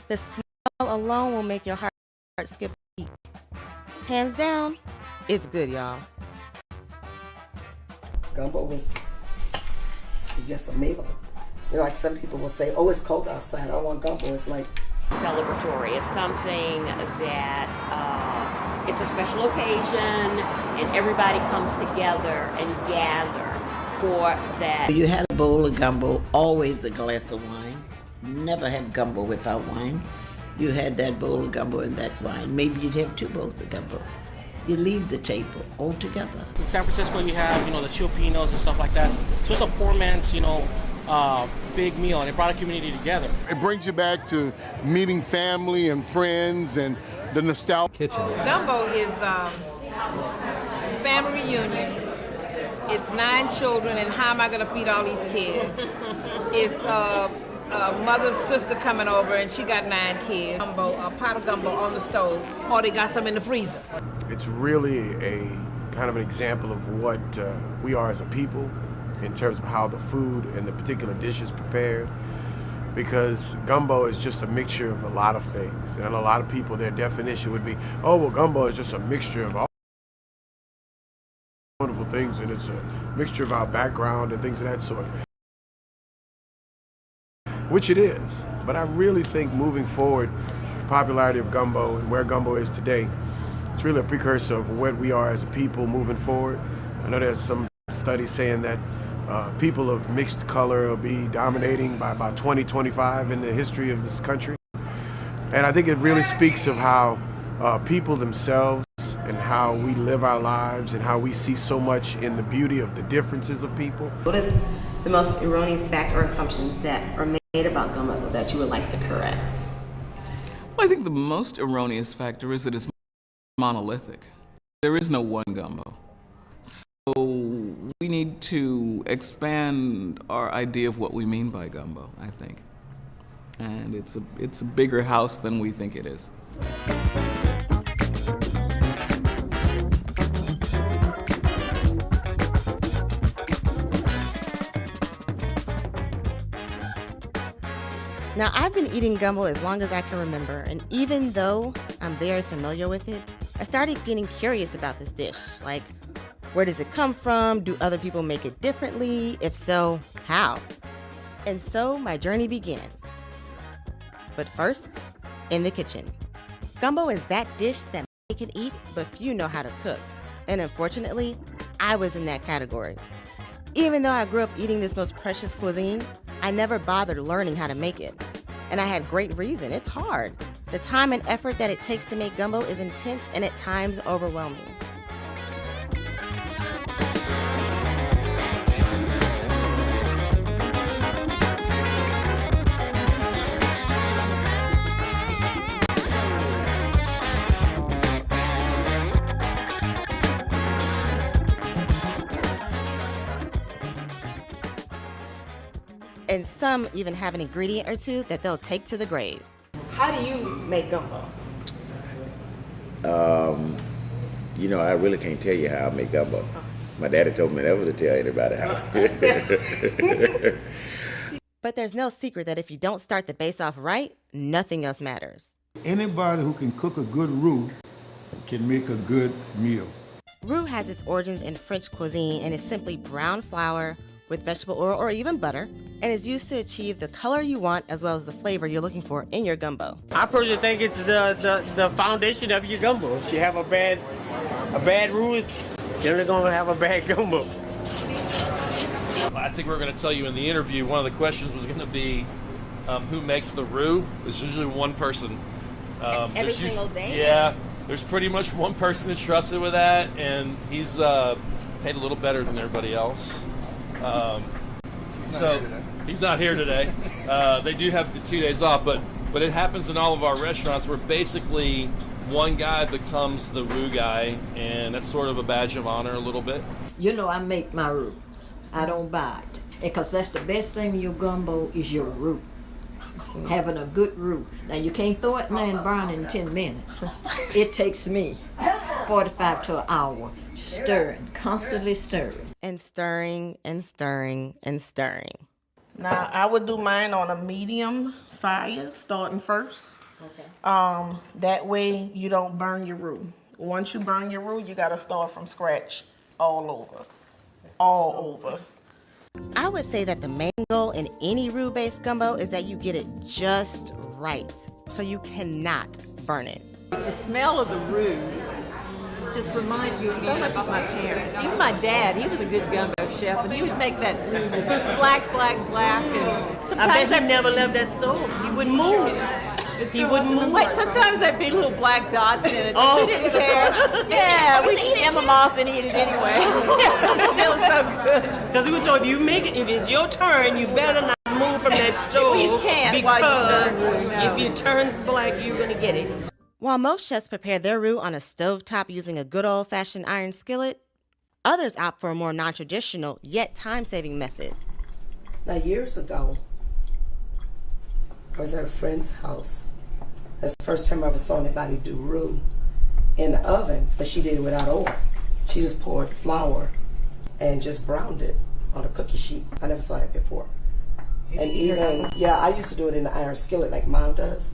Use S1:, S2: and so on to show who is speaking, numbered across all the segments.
S1: The smell alone will make your heart skip a beat. Hands down, it's good, y'all.
S2: Gumbo was just amazing. You know, like some people will say, oh, it's cold outside, I don't want gumbo. It's like
S3: celebratory. It's something that it's a special occasion and everybody comes together and gather for that.
S4: You had a bowl of gumbo, always a glass of wine. Never have gumbo without wine. You had that bowl of gumbo and that wine. Maybe you'd have 2 bowls of gumbo. You leave the table altogether.
S5: In San Francisco, you have, the Filipinos and stuff like that. So it's a poor man's, big meal, and it brought a community together.
S6: It brings you back to meeting family and friends and the nostalgia.
S7: Kitchen.
S8: Gumbo is family reunions. It's 9 children, and how am I going to feed all these kids? It's mother's sister coming over, and she got 9 kids. Gumbo, a pot of gumbo on the stove, or they got some in the freezer.
S9: It's really a kind of an example of what we are as a people in terms of how the food and the particular dish is prepared, because gumbo is just a mixture of a lot of things, and a lot of people, their definition would be, oh, well, gumbo is just a mixture of all wonderful things, and it's a mixture of our background and things of that sort, which it is. But I really think moving forward, the popularity of gumbo and where gumbo is today, it's really a precursor of what we are as a people moving forward. I know there's some studies saying that people of mixed color will be dominating by about 2025 in the history of this country. And I think it really speaks of how people themselves and how we live our lives and how we see so much in the beauty of the differences of people.
S1: What is the most erroneous fact or assumptions that are made about gumbo that you would like to correct?
S7: Well, I think the most erroneous factor is that it's monolithic. There is no one gumbo. So we need to expand our idea of what we mean by gumbo, I think. And it's a bigger house than we think it is.
S1: Now, I've been eating gumbo as long as I can remember, and even though I'm very familiar with it, I started getting curious about this dish. Like, where does it come from? Do other people make it differently? If so, how? And so my journey began. But first, in the kitchen. Gumbo is that dish that many can eat, but few know how to cook. And unfortunately, I was in that category. Even though I grew up eating this most precious cuisine, I never bothered learning how to make it. And I had great reason. It's hard. The time and effort that it takes to make gumbo is intense and at times overwhelming. And some even have an ingredient or two that they'll take to the grave. How do you make gumbo?
S10: I really can't tell you how I make gumbo. My daddy told me never to tell anybody how.
S1: But there's no secret that if you don't start the base off right, nothing else matters.
S6: Anybody who can cook a good roux can make a good meal.
S1: Roux has its origins in French cuisine and is simply brown flour with vegetable oil or even butter, and is used to achieve the color you want as well as the flavor you're looking for in your gumbo.
S5: I personally think it's the foundation of your gumbo. If you have a bad roux, it's generally going to have a bad gumbo.
S11: I think we're going to tell you in the interview, one of the questions was going to be who makes the roux. There's usually one person.
S1: Every single day?
S11: Yeah, there's pretty much one person entrusted with that, and he's paid a little better than everybody else. He's not here today. They do have the 2 days off, but it happens in all of our restaurants where basically one guy becomes the roux guy, and that's sort of a badge of honor a little bit.
S12: I make my roux. I don't buy it, because that's the best thing in your gumbo is your roux. Having a good roux. Now you can't throw it in there and brown in 10 minutes. It takes me 45 to an hour stirring, constantly stirring.
S1: And stirring and stirring and stirring.
S13: Now, I would do mine on a medium fire, starting first.
S12: Okay.
S13: That way you don't burn your roux. Once you burn your roux, you gotta start from scratch all over. All over.
S1: I would say that the main goal in any roux-based gumbo is that you get it just right, so you cannot burn it.
S12: The smell of the roux just reminds me so much of my parents. Even my dad, he was a good gumbo chef, and he would make that roux just black, black, black. And sometimes
S13: I bet he never left that stove. He wouldn't move. He wouldn't move.
S12: Wait, sometimes there'd be little black dots in it.
S13: Oh.
S12: We didn't care. Yeah, we'd skim them off and eat it anyway. It was still so good.
S13: Because we were told if it's your turn, you better not move from that stove.
S12: You can't while you're
S13: because
S12: stirring roux, no.
S13: if it turns black, you're gonna get it.
S1: While most chefs prepare their roux on a stovetop using a good old-fashioned iron skillet, others opt for a more non-traditional yet time-saving method.
S2: Now, years ago, I was at a friend's house. That's the first time I ever saw anybody do roux in the oven, but she did it without oil. She just poured flour and just browned it on a cookie sheet. I never saw that before. And even, yeah, I used to do it in the iron skillet like Mom does.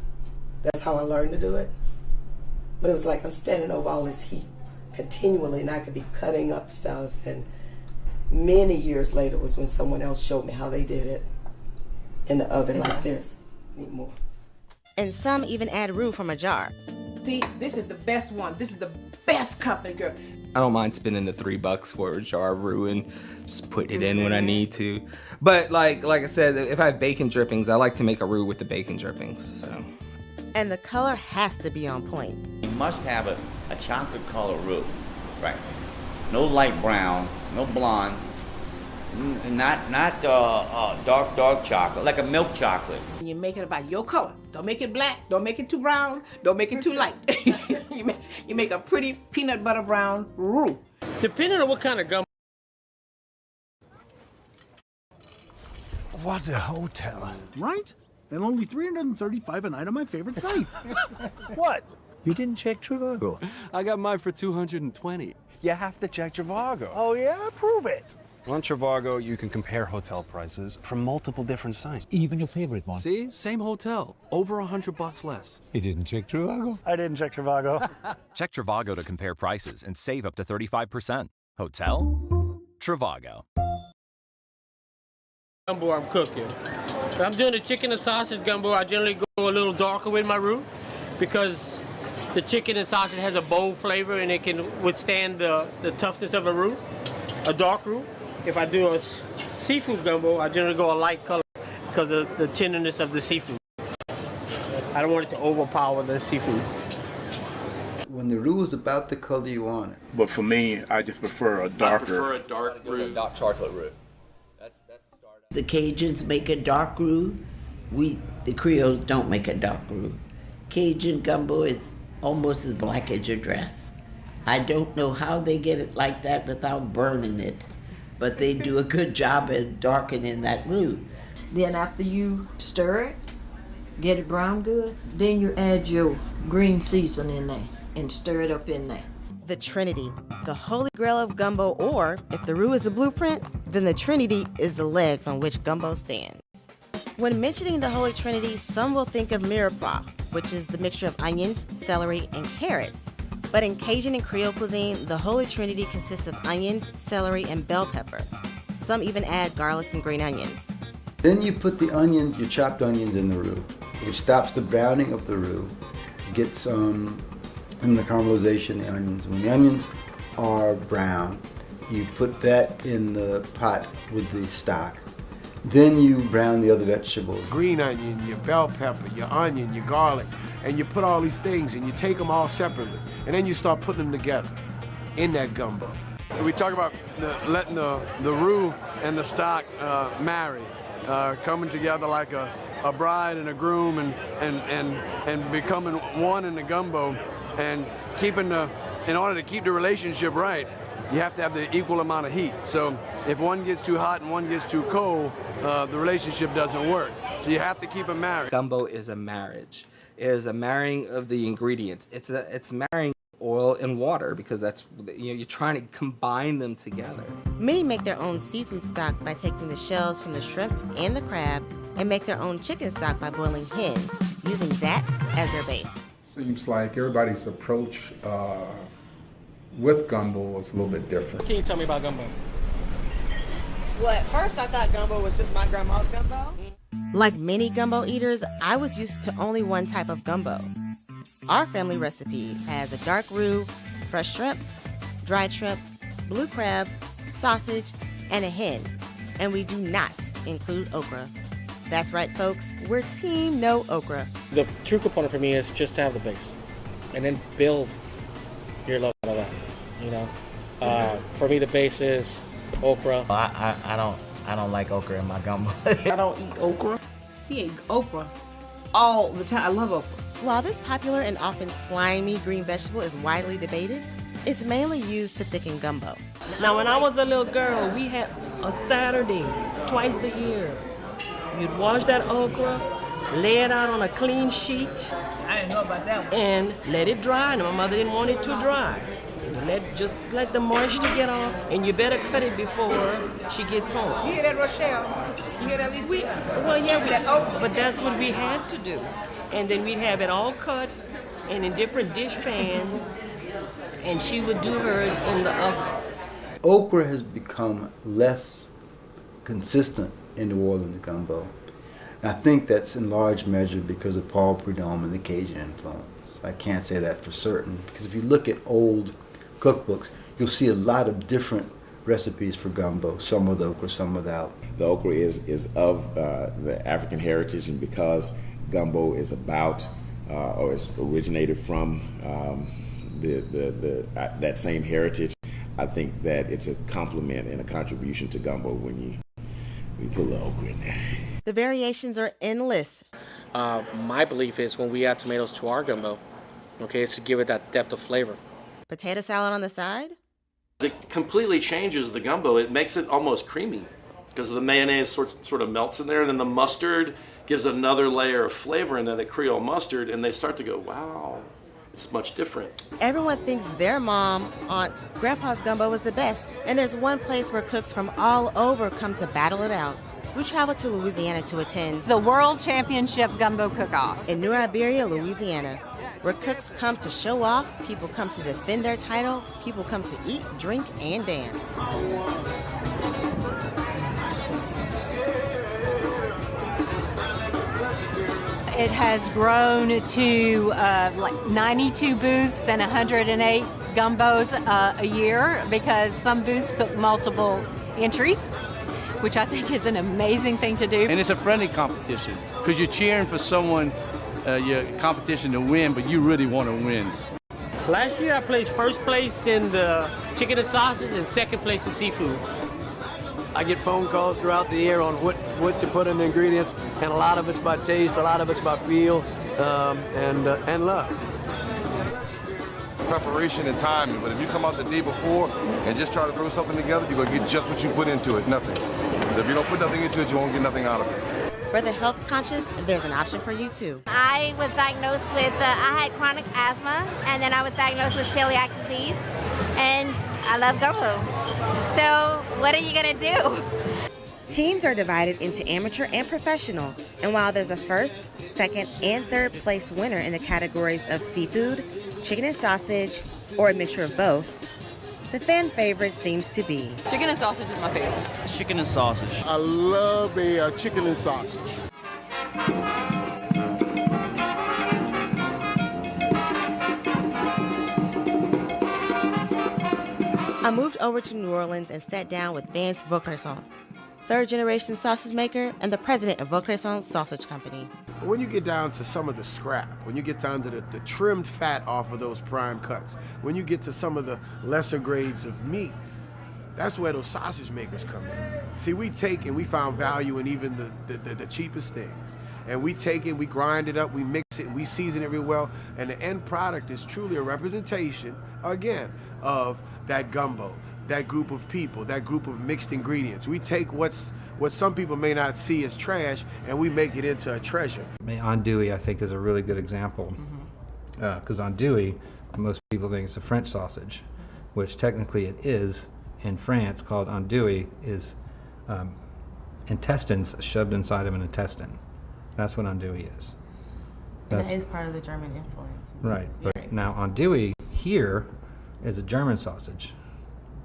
S2: That's how I learned to do it. But it was like I'm standing over all this heat continually, and I could be cutting up stuff. And many years later was when someone else showed me how they did it in the oven like this. Need more.
S1: And some even add roux from a jar.
S8: See, this is the best one. This is the best company, girl.
S14: I don't mind spending the $3 for a jar of roux and just put it in when I need to. But like I said, if I have bacon drippings, I like to make a roux with the bacon drippings. So.
S1: And the color has to be on point.
S15: You must have a chocolate color roux, right? No light brown, no blonde, not dark chocolate, like a milk chocolate.
S8: And you make it about your color. Don't make it black. Don't make it too brown. Don't make it too light. you make a pretty peanut butter brown roux.
S5: Depending on what kind of gumbo.
S16: What a hotel. Right? And only $335 a night on my favorite site. What? You didn't check Trivago.
S17: I got mine for $220.
S16: You have to check Trivago. Oh yeah? Prove it.
S17: On Trivago, you can compare hotel prices from multiple different sites.
S16: Even your favorite one.
S17: See? Same hotel. Over $100 less.
S16: You didn't check Trivago? I didn't check Trivago.
S18: Check Trivago to compare prices and save up to 35%. Hotel? Trivago.
S5: Gumbo I'm cooking. When I'm doing the chicken and sausage gumbo, I generally go a little darker with my roux because the chicken and sausage has a bold flavor and it can withstand the toughness of a roux, a dark roux. If I do a seafood gumbo, I generally go a light color because of the tenderness of the seafood. I don't want it to overpower the seafood.
S19: When the roux is about the color you want it.
S20: But for me, I just prefer a darker.
S11: I prefer a dark roux. Dark chocolate roux. That's the start.
S4: The Cajuns make a dark roux. The Creoles, don't make a dark roux. Cajun gumbo is almost as black as your dress. I don't know how they get it like that without burning it, but they do a good job at darkening that roux.
S12: Then after you stir it, get it brown good, then you add your green seasoning in there and stir it up in there.
S1: The Trinity, the holy grail of gumbo, or if the roux is the blueprint, then the Trinity is the legs on which gumbo stands. When mentioning the Holy Trinity, some will think of mirepoix, which is the mixture of onions, celery, and carrots. But in Cajun and Creole cuisine, the Holy Trinity consists of onions, celery, and bell pepper. Some even add garlic and green onions.
S19: Then you put the onions, your chopped onions in the roux, which stops the browning of the roux, gets in the caramelization of the onions. When the onions are brown, you put that in the pot with the stock. Then you brown the other vegetables.
S9: Green onion, your bell pepper, your onion, your garlic, and you put all these things and you take them all separately, and then you start putting them together in that gumbo.
S21: We talk about letting the roux and the stock marry, coming together like a bride and a groom, and becoming one in the gumbo, and in order to keep the relationship right, you have to have the equal amount of heat. So if one gets too hot and one gets too cold, the relationship doesn't work. So you have to keep them married.
S14: Gumbo is a marriage. It is a marrying of the ingredients. It's marrying oil and water because that's, you're trying to combine them together.
S1: Many make their own seafood stock by taking the shells from the shrimp and the crab and make their own chicken stock by boiling hens, using that as their base.
S3: Seems like everybody's approach with gumbo is a little bit different.
S5: What can you tell me about gumbo?
S1: Well, at first I thought gumbo was just my grandma's gumbo. Like many gumbo eaters, I was used to only one type of gumbo. Our family recipe has a dark roux, fresh shrimp, dried shrimp, blue crab, sausage, and a hen. And we do not include okra. That's right, folks, we're team no okra.
S5: The true component for me is just to have the base, and then build your love out of that. You know, for me the base is okra.
S22: I don't like okra in my gumbo.
S13: I don't eat okra.
S8: He ate okra all the time. I love okra.
S1: While this popular and often slimy green vegetable is widely debated, it's mainly used to thicken gumbo.
S13: Now, when I was a little girl, we had a Saturday twice a year. You'd wash that okra, lay it out on a clean sheet.
S8: I didn't know about that one.
S13: And let it dry. And my mother didn't want it too dry. Just let the moisture get off, and you better cut it before she gets home.
S8: You hear that, Rochelle? You hear that, Lisa?
S13: But that's what we had to do. And then we'd have it all cut and in different dish pans, and she would do hers in the oven.
S19: Okra has become less consistent in New Orleans gumbo. And I think that's in large measure because of Paul Prudhomme and the Cajun influence. I can't say that for certain, because if you look at old cookbooks, you'll see a lot of different recipes for gumbo, some with okra, some without.
S10: The okra is of the African heritage, and because gumbo is about or is originated from that same heritage, I think that it's a complement and a contribution to gumbo when you put a little okra in there.
S1: The variations are endless.
S5: My belief is when we add tomatoes to our gumbo, okay, it's to give it that depth of flavor.
S1: Potato salad on the side?
S11: It completely changes the gumbo. It makes it almost creamy because the mayonnaise sort of melts in there, and then the mustard gives another layer of flavor in there, the Creole mustard, and they start to go, wow, it's much different.
S1: Everyone thinks their mom, aunt's, grandpa's gumbo was the best, and there's one place where cooks from all over come to battle it out. We traveled to Louisiana to attend
S23: the World Championship Gumbo Cook-Off
S1: in New Iberia, Louisiana, where cooks come to show off, people come to defend their title, people come to eat, drink, and dance.
S23: It has grown to like 92 booths and 108 gumbos a year because some booths cook multiple entries, which I think is an amazing thing to do.
S16: And it's a friendly competition because you're cheering for someone, your competition to win, but you really want to win.
S5: Last year I placed first place in the chicken and sausage and second place in seafood.
S21: I get phone calls throughout the year on what to put in the ingredients, and a lot of it's about taste, a lot of it's about feel, and love.
S6: Preparation and timing, but if you come out the day before and just try to throw something together, you're gonna get just what you put into it, nothing. Because if you don't put nothing into it, you won't get nothing out of it.
S1: For the health conscious, there's an option for you too.
S24: I was diagnosed with, I had chronic asthma, and then I was diagnosed with celiac disease, and I love gumbo. So what are you gonna do?
S1: Teams are divided into amateur and professional, and while there's a first, second, and third place winner in the categories of seafood, chicken and sausage, or a mixture of both, the fan favorite seems to be
S23: Chicken and sausage is my favorite.
S16: Chicken and sausage.
S6: I love a chicken and sausage.
S1: I moved over to New Orleans and sat down with Vance Vaucresson, third-generation sausage maker and the president of Vaucresson Sausage Company.
S9: When you get down to some of the scrap, when you get down to the trimmed fat off of those prime cuts, when you get to some of the lesser grades of meat, that's where those sausage makers come in. See, we take and we found value in even the cheapest things. And we take it, we grind it up, we mix it, and we season it real well, and the end product is truly a representation, again, of that gumbo, that group of people, that group of mixed ingredients. We take what some people may not see as trash, and we make it into a treasure.
S25: Andouille, I think, is a really good example, because andouille
S2: Most people think it's a French sausage, which technically it is in France, called andouille, is intestines shoved inside of an intestine. That's what andouille is.
S1: And that is part of the German influence.
S2: Right. But now andouille here is a German sausage.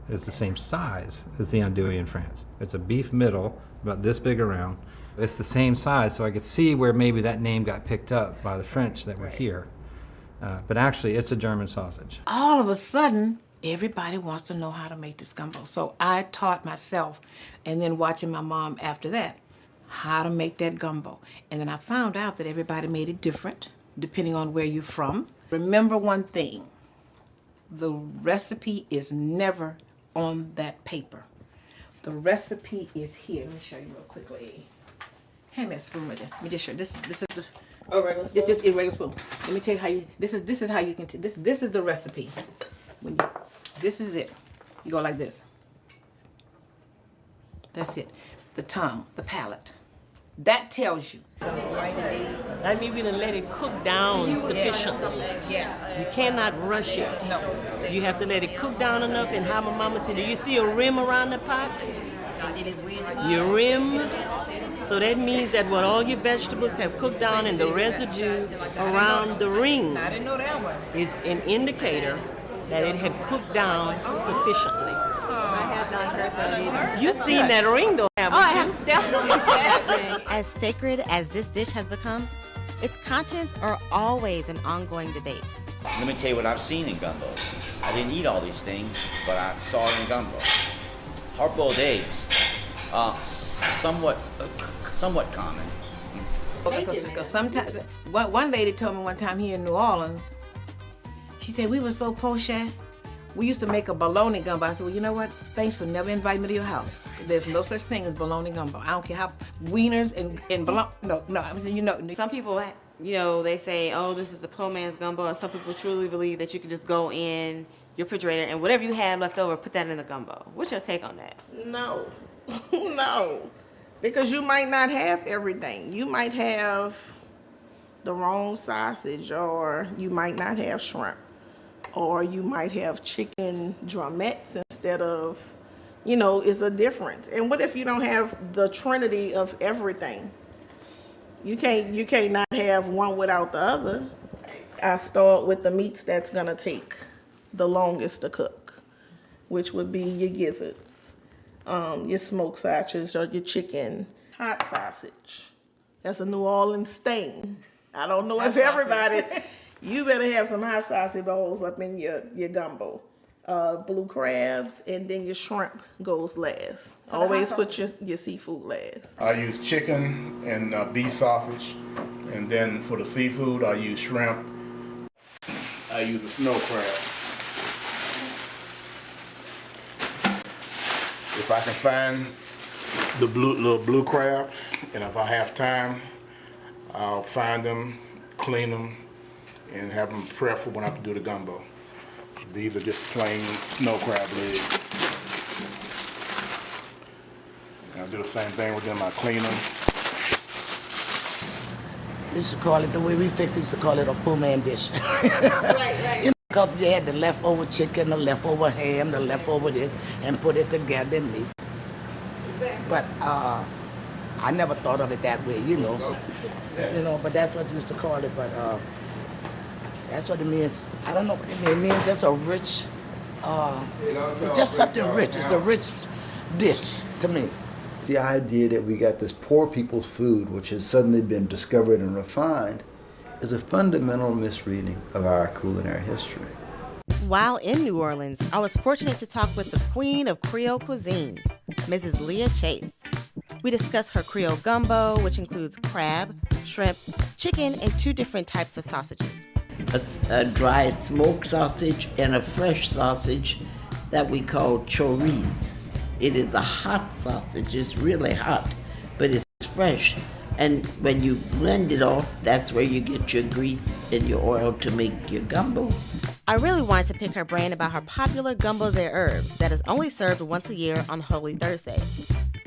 S2: It's the same size as the andouille in France. It's a beef middle, about this big around. It's the same size, so I could see where maybe that name got picked up by the French that were here. But actually, it's a German sausage.
S8: All of a sudden, everybody wants to know how to make this gumbo. So I taught myself, and then watching my mom after that, how to make that gumbo. And then I found out that everybody made it different, depending on where you're from. Remember one thing, the recipe is never on that paper. The recipe is here. Let me show you real quickly. Hand me a spoon right there. Let me just show you. This is this. Oh, regular spoon. This is a regular spoon. Let me tell you how you. This is how you can. This is the recipe. This is it. You go like this. That's it. The tongue, the palate. That tells you.
S13: That means we done let it cook down sufficiently.
S8: Yes.
S13: You cannot rush it. No. You have to let it cook down enough, and how my mama said, do you see a rim around the pot?
S24: It is weird.
S13: Your rim. So that means that when all your vegetables have cooked down and the residue around the ring
S8: I didn't know that one.
S13: is an indicator that it had cooked down sufficiently.
S24: I have not heard from you.
S13: You've seen that ring though, haven't you?
S24: I have definitely seen that ring.
S1: As sacred as this dish has become, its contents are always an ongoing debate.
S7: Let me tell you what I've seen in gumbo. I didn't eat all these things, but I saw it in gumbo. Hard-boiled eggs, somewhat common.
S8: Because sometimes, one lady told me one time here in New Orleans, she said, we were so poor, Shad. We used to make a bologna gumbo. I said, well, you know what? Thanks for never inviting me to your house. There's no such thing as bologna gumbo. I don't care how wieners and bologna. No.
S1: Some people, they say, oh, this is the poor man's gumbo, and some people truly believe that you can just go in your refrigerator and whatever you have left over, put that in the gumbo. What's your take on that?
S15: No, no, because you might not have everything. You might have the wrong sausage, or you might not have shrimp, or you might have chicken drumettes instead of, it's a difference. And what if you don't have the trinity of everything? You can't not have one without the other. I start with the meats that's gonna take the longest to cook, which would be your gizzards, your smoked sausages, or your chicken. Hot sausage. That's a New Orleans thing. I don't know if everybody, you better have some hot sausage bowls up in your gumbo. Blue crabs, and then your shrimp goes last. So always put your seafood last.
S20: I use chicken and beef sausage, and then for the seafood, I use shrimp. I use a snow crab. If I can find the little blue crabs, and if I have time, I'll find them, clean them, and have them prepped for when I have to do the gumbo. These are just plain snow crab legs. And I do the same thing with them. I clean them.
S17: You should call it the way we fix it. You should call it a poor man dish. Right. You had the leftover chicken, the leftover ham, the leftover this, and put it together and meat. But I never thought of it that way, But that's what you used to call it. But that's what it means. I don't know what it means. It means just a rich, it's just something rich. It's a rich dish to me.
S19: The idea that we got this poor people's food, which has suddenly been discovered and refined, is a fundamental misreading of our culinary history.
S1: While in New Orleans, I was fortunate to talk with the queen of Creole cuisine, Mrs. Leah Chase. We discussed her Creole gumbo, which includes crab, shrimp, chicken, and 2 different types of sausages.
S4: A dry smoked sausage and a fresh sausage that we call chorizo. It is a hot sausage. It's really hot, but it's fresh. And when you blend it off, that's where you get your grease and your oil to make your gumbo.
S1: I really wanted to pick her brain about her popular gumbos et herbes that is only served once a year on Holy Thursday,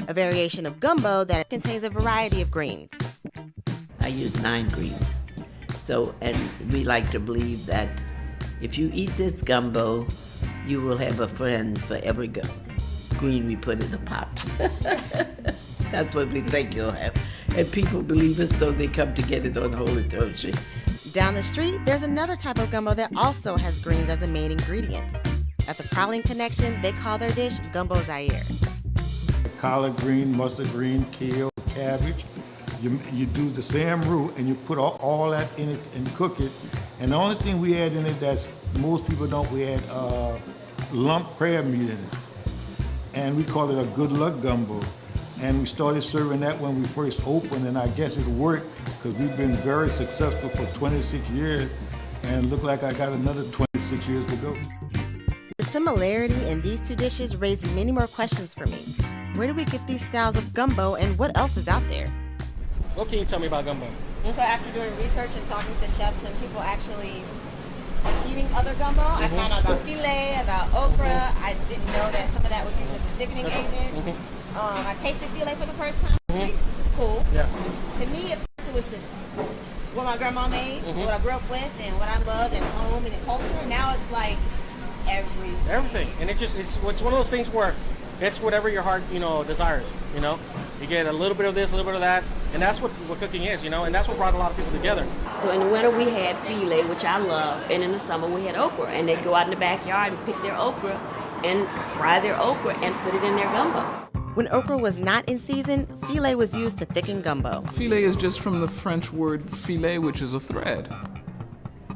S1: a variation of gumbo that contains a variety of greens.
S4: I use 9 greens. So, and we like to believe that If you eat this gumbo, you will have a friend for every green we put in the pot. That's what we think you'll have. And people believe us, so they come to get it on Holy Thursday.
S1: Down the street, there's another type of gumbo that also has greens as a main ingredient. At the Prowling Connection, they call their dish Gumbo Zaire.
S3: Collard green, mustard green, kale, cabbage. You do the same roux and you put all that in it and cook it. And the only thing we add in it that most people don't, we add lump crab meat in it. And we call it a good luck gumbo. And we started serving that when we first opened, and I guess it worked because we've been very successful for 26 years and look like I got another 26 years to go.
S1: The similarity in these two dishes raised many more questions for me. Where do we get these styles of gumbo and what else is out there?
S5: What can you tell me about gumbo?
S1: And so after doing research and talking to chefs and people actually eating other gumbo, I found out about filet, about okra. I didn't know that some of that was used as a thickening agent. I tasted filet for the first time. It's cool.
S5: Yeah.
S1: To me, it was just what my grandma made, what I grew up with, and what I loved at home and in culture. Now it's like
S5: everything. And it's one of those things where it's whatever your heart, desires, You get a little bit of this, a little bit of that, and that's what cooking is, and that's what brought a lot of people together.
S12: So in the winter we had filet, which I love, and in the summer we had okra, and they'd go out in the backyard and pick their okra and fry their okra and put it in their gumbo.
S1: When okra was not in season, filet was used to thicken gumbo.
S14: Filet is just from the French word filet, which is a thread.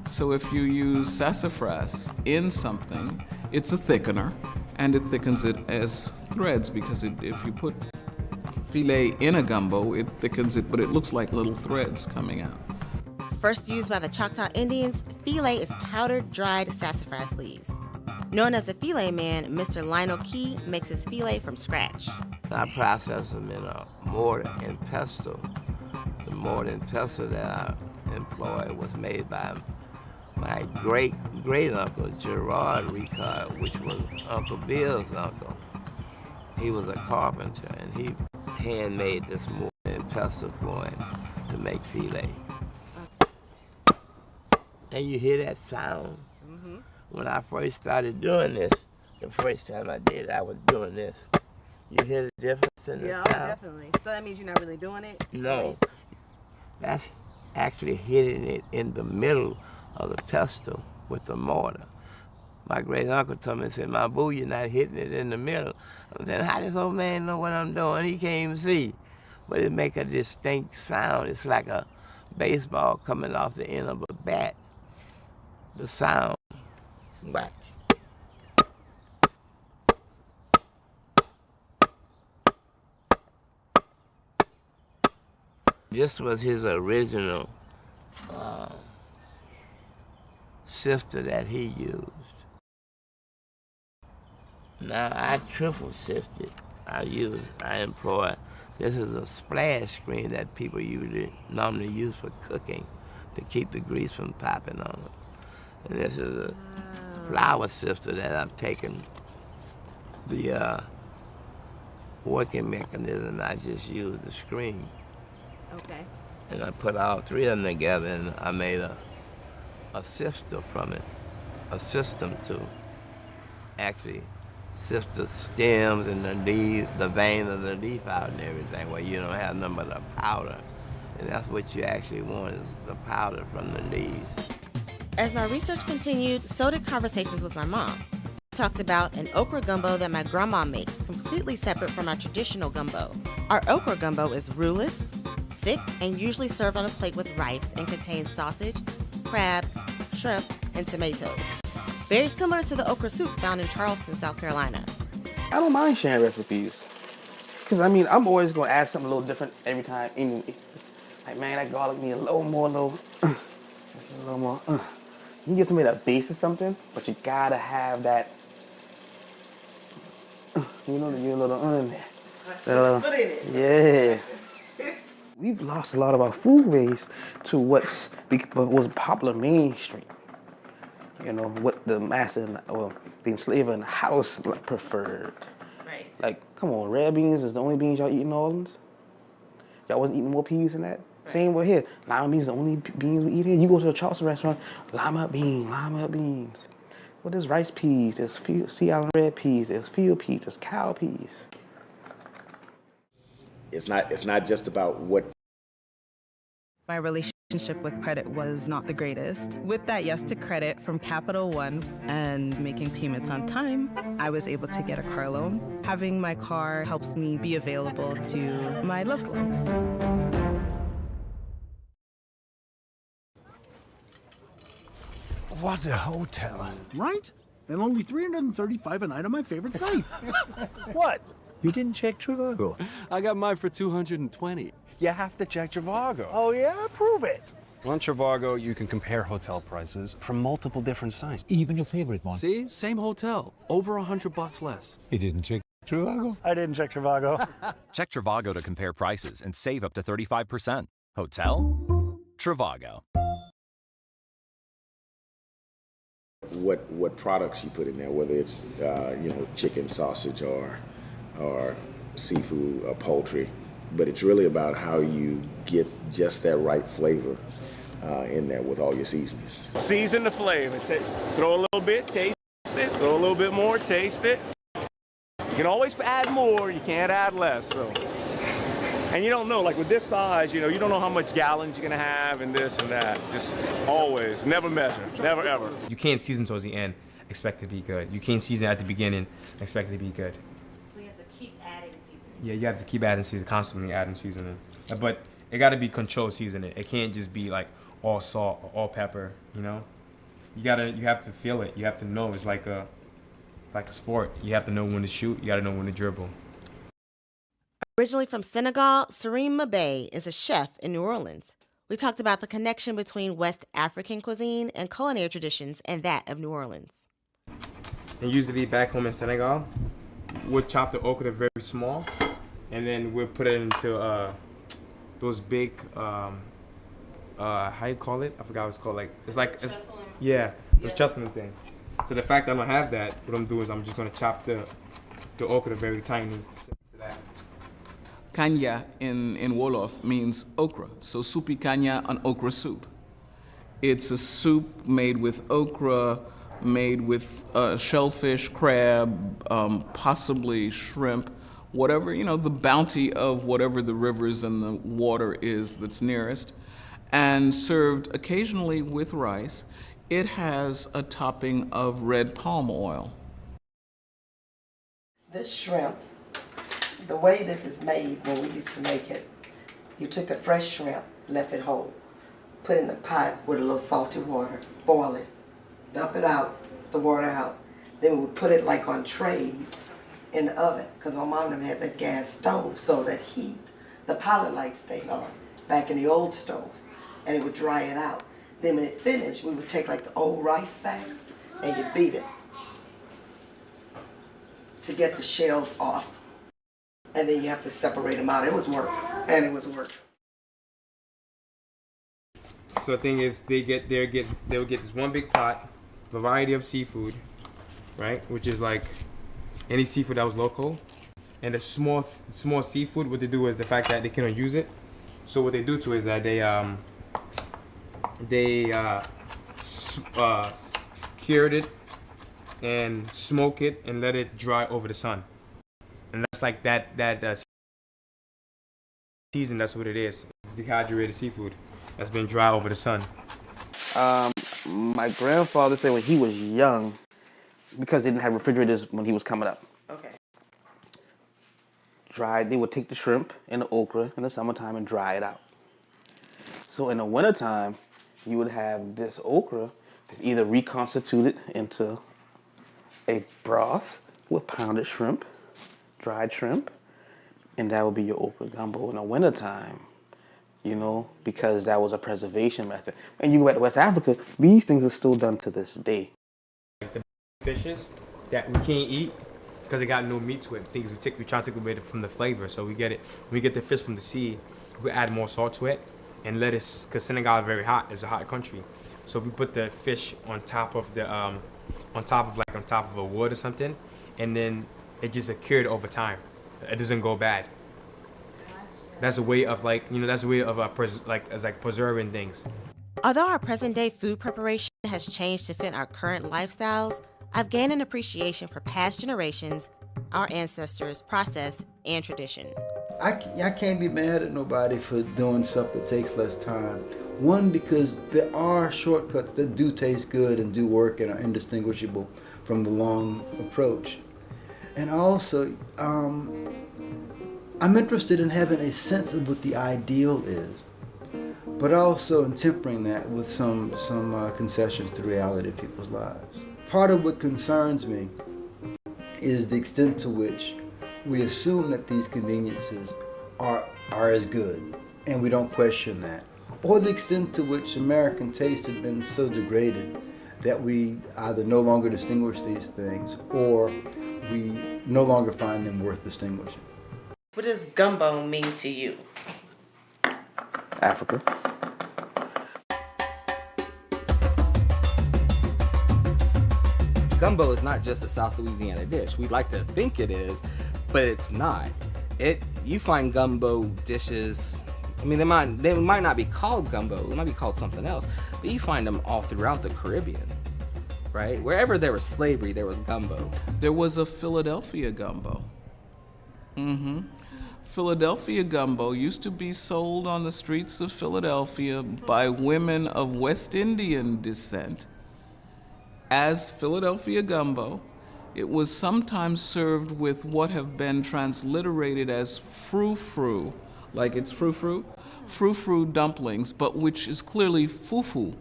S14: So if you use sassafras in something, it's a thickener, and it thickens it as threads because if you put filet in a gumbo, it thickens it, but it looks like little threads coming out.
S1: First used by the Choctaw Indians, filet is powdered, dried sassafras leaves. Known as the Filet Man, Mr. Lionel Key makes his filet from scratch.
S18: I process them in a mortar and pestle. The mortar and pestle that I employ was made by my great-uncle, Gerard Ricard, which was Uncle Bill's uncle. He was a carpenter, and he handmade this mortar and pestle for him to make filet. And you hear that sound? When I first started doing this, the first time I did, I was doing this. You hear the difference in the sound?
S1: Yeah, definitely. So that means you're not really doing it?
S18: No. That's actually hitting it in the middle of the pestle with the mortar. My great uncle told me, he said, "My boo, you're not hitting it in the middle." I said, "How this old man know what I'm doing? He can't even see." But it make a distinct sound. It's like a baseball coming off the end of a bat. The sound. Watch. This was his original sifter that he used. Now I triple sifted. I employ, this is a splash screen that people normally use for cooking to keep the grease from popping on them. And this is a flour sifter that I've taken the working mechanism. I just use the screen.
S1: Okay.
S18: And I put all three of them together and I made a sifter from it, a system to actually sift the stems and the leaves, the vein of the leaf out and everything, where you don't have nothing but a powder. And that's what you actually want, is the powder from the leaves.
S1: As my research continued, so did conversations with my mom. We talked about an okra gumbo that my grandma makes, completely separate from our traditional gumbo. Our okra gumbo is roux-less, thick, and usually served on a plate with rice and contains sausage, crab, shrimp, and tomatoes. Very similar to the okra soup found in Charleston, South Carolina.
S25: I don't mind sharing recipes. Because, I'm always going to add something a little different every time. Like, man, that garlic need a little more. You can get somebody that base of something, but you gotta have that. You little in there. Yeah. We've lost a lot of our food waste to what was popular mainstream. What the master or the enslaver in the house preferred. Right. Like, come on, red beans is the only beans y'all eat in New Orleans? Y'all wasn't eating more peas than that? Same with here. Lima beans is the only beans we eat here. You go to a Charleston restaurant, lima beans. Well, there's rice peas, there's Sea Island red peas, there's field peas, there's cow peas.
S10: It's not just about what.
S11: My relationship with credit was not the greatest. With that yes to credit from Capital One and making payments on time, I was able to get a car loan. Having my car helps me be available to my loved ones.
S16: What a hotel. Right? And only $335 a night on my favorite site. What? You didn't check Trivago?
S21: I got mine for $220. You have to check Trivago.
S16: Oh yeah? Prove it.
S21: On Trivago, you can compare hotel prices from multiple different sites.
S22: Even your favorite one.
S21: See? Same hotel. Over $100 less.
S22: You didn't check Trivago?
S16: I didn't check Trivago.
S23: Check Trivago to compare prices and save up to 35%. Hotel? Trivago.
S10: What products you put in there, whether it's chicken, sausage, or seafood or poultry, but it's really about how you get just that right flavor in there with all your seasonings.
S26: Season the flavor. Throw a little bit, taste it. Throw a little bit more, taste it. You can always add more. You can't add less. So, and you don't know, like with this size, you don't know how much gallons you're gonna have and this and that. Just always, never measure, never ever.
S27: You can't season towards the end, expect it to be good. You can't season at the beginning, expect it to be good.
S1: So you have to keep adding seasoning.
S27: Yeah, you have to keep adding seasoning, constantly adding seasoning. But it got to be controlled seasoning. It can't just be like all salt or all pepper. You have to feel it. You have to know. It's like a sport. You have to know when to shoot. You got to know when to dribble.
S1: Originally from Senegal, Sarim Mabe is a chef in New Orleans. We talked about the connection between West African cuisine and culinary traditions and that of New Orleans.
S27: And usually back home in Senegal, we'll chop the okra very small, and then we'll put it into those big, how you call it? I forgot what it's called. Those chestnut thing. So the fact that I don't have that, what I'm doing is I'm just gonna chop the okra very tiny to that.
S14: Kanya in Wolof means okra, so supi kanya, an okra soup. It's a soup made with okra, made with shellfish, crab, possibly shrimp, whatever, the bounty of whatever the rivers and the water is that's nearest, and served occasionally with rice. It has a topping of red palm oil.
S17: This shrimp, the way this is made when we used to make it, you took a fresh shrimp, left it whole, put it in a pot with a little salty water, boil it, dump it out, the water out. Then we would put it like on trays in the oven, because my mom and them had that gas stove, so that heat, the pilot light stayed on back in the old stoves, and it would dry it out. Then when it finished, we would take like the old rice sacks and you beat it to get the shells off. And then you have to separate them out. It was work, and it was work.
S27: So the thing is, they will get this one big pot, variety of seafood, right? Which is like any seafood that was local. And the small seafood, what they do is the fact that they cannot use it. So what they do to it is that they cured it and smoke it and let it dry over the sun. And that's like that season, that's what it is. It's dehydrated seafood that's been dry over the sun.
S25: My grandfather said when he was young, because they didn't have refrigerators when he was coming up.
S1: Okay.
S25: They would take the shrimp and the okra in the summertime and dry it out. So in the wintertime, you would have this okra either reconstituted into a broth with pounded shrimp, dried shrimp, and that would be your okra gumbo in the wintertime, because that was a preservation method. And you go back to West Africa, these things are still done to this day.
S27: Like the fishes that we can't eat because it got no meat to it. Things we try to take away from the flavor, so we get the fish from the sea, we add more salt to it and let it, because Senegal is very hot. It's a hot country, so we put the fish on top of a wood or something, and then it just cured over time. It doesn't go bad. that's a way of like, that's a way of preserving things.
S1: Although our present-day food preparation has changed to fit our current lifestyles, I've gained an appreciation for past generations, our ancestors' process, and tradition.
S19: I can't be mad at nobody for doing stuff that takes less time. One, because there are shortcuts that do taste good and do work and are indistinguishable from the long approach. And also, I'm interested in having a sense of what the ideal is, but also in tempering that with some concessions to reality of people's lives. Part of what concerns me is the extent to which we assume that these conveniences are as good, and we don't question that. Or the extent to which American taste has been so degraded that we either no longer distinguish these things or we no longer find them worth distinguishing.
S1: What does gumbo mean to you?
S25: Africa.
S2: Gumbo is not just a South Louisiana dish. We'd like to think it is, but it's not. You find gumbo dishes, I mean, they might not be called gumbo, they might be called something else, but you find them all throughout the Caribbean, right? Wherever there was slavery, there was gumbo.
S14: There was a Philadelphia gumbo. Philadelphia gumbo used to be sold on the streets of Philadelphia by women of West Indian descent as Philadelphia gumbo. It was sometimes served with what have been transliterated as frou-frou, like it's frou-frou? Frou-frou dumplings, but which is clearly fufu.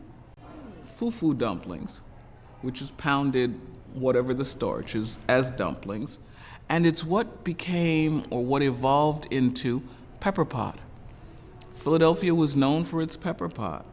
S14: Fufu dumplings, which is pounded, whatever the starch is, as dumplings. And it's what became, or what evolved into, pepper pot. Philadelphia was known for its pepper pot.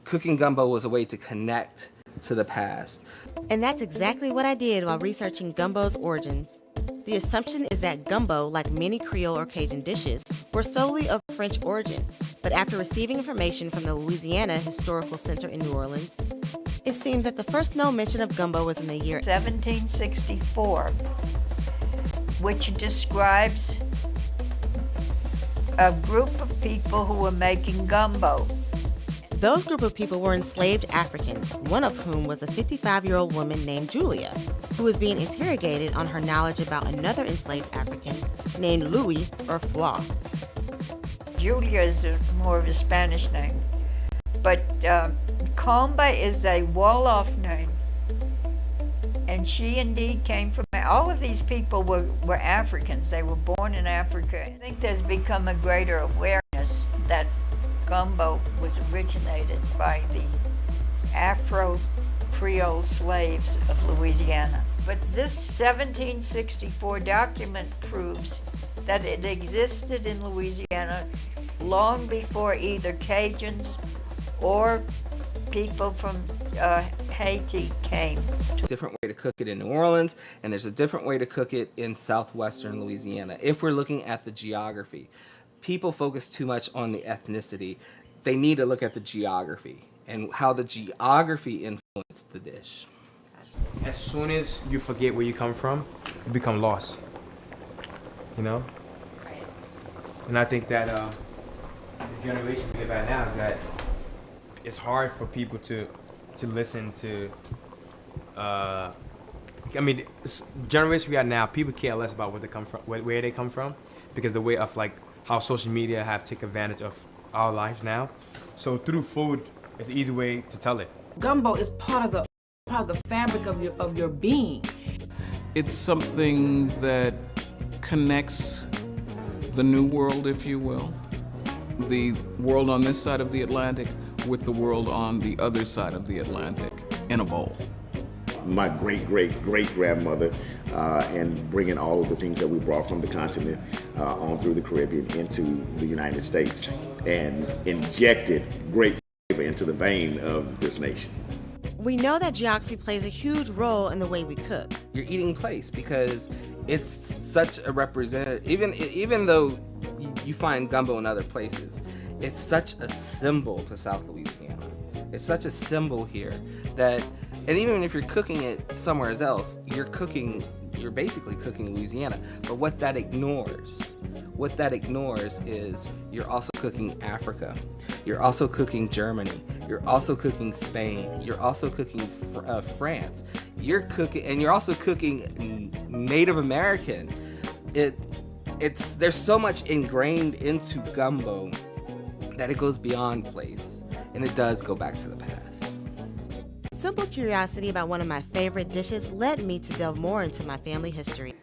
S2: Cooking gumbo was a way to connect to the past.
S1: And that's exactly what I did while researching gumbo's origins. The assumption is that gumbo, like many Creole or Cajun dishes, were solely of French origin. But after receiving information from the Louisiana Historical Center in New Orleans, it seems that the first known mention of gumbo was in the year
S6: 1764, which describes a group of people who were making gumbo.
S1: Those group of people were enslaved Africans, one of whom was a 55-year-old woman named Julia, who was being interrogated on her knowledge about another enslaved African named Louis or Froid.
S6: Julia is more of a Spanish name, but Comba is a Wolof name, and she indeed came from, all of these people were Africans. They were born in Africa. I think there's become a greater awareness that gumbo was originated by the Afro-Creole slaves of Louisiana. But this 1764 document proves that it existed in Louisiana long before either Cajuns or people from Haiti came.
S2: There's a different way to cook it in New Orleans, and there's a different way to cook it in southwestern Louisiana. If we're looking at the geography, people focus too much on the ethnicity. They need to look at the geography and how the geography influenced the dish.
S27: As soon as you forget where you come from, you become lost. You know? And I think that the generation we live at now is that it's hard for people to listen to. I mean, generation we are now, people care less about where they come from, where they come from, because the way of like how social media have taken advantage of our lives now. So through food, it's an easy way to tell it.
S7: Gumbo is part of the fabric of your being.
S14: It's something that connects the new world, if you will, the world on this side of the Atlantic with the world on the other side of the Atlantic in a bowl.
S10: My great-great-great-grandmother and bringing all of the things that we brought from the continent on through the Caribbean into the United States and injected great flavor into the vein of this nation.
S1: We know that geography plays a huge role in the way we cook.
S2: Your eating place, because it's such a representative, even though you find gumbo in other places, it's such a symbol to South Louisiana. It's such a symbol here that, and even if you're cooking it somewhere else, you're cooking you're basically cooking Louisiana. But what that ignores is you're also cooking Africa. You're also cooking Germany. You're also cooking Spain. You're also cooking France. You're cooking, and you're also cooking Native American. There's so much ingrained into gumbo that it goes beyond place, and it does go back to the past.
S1: Simple curiosity about one of my favorite dishes led me to delve more into my family history.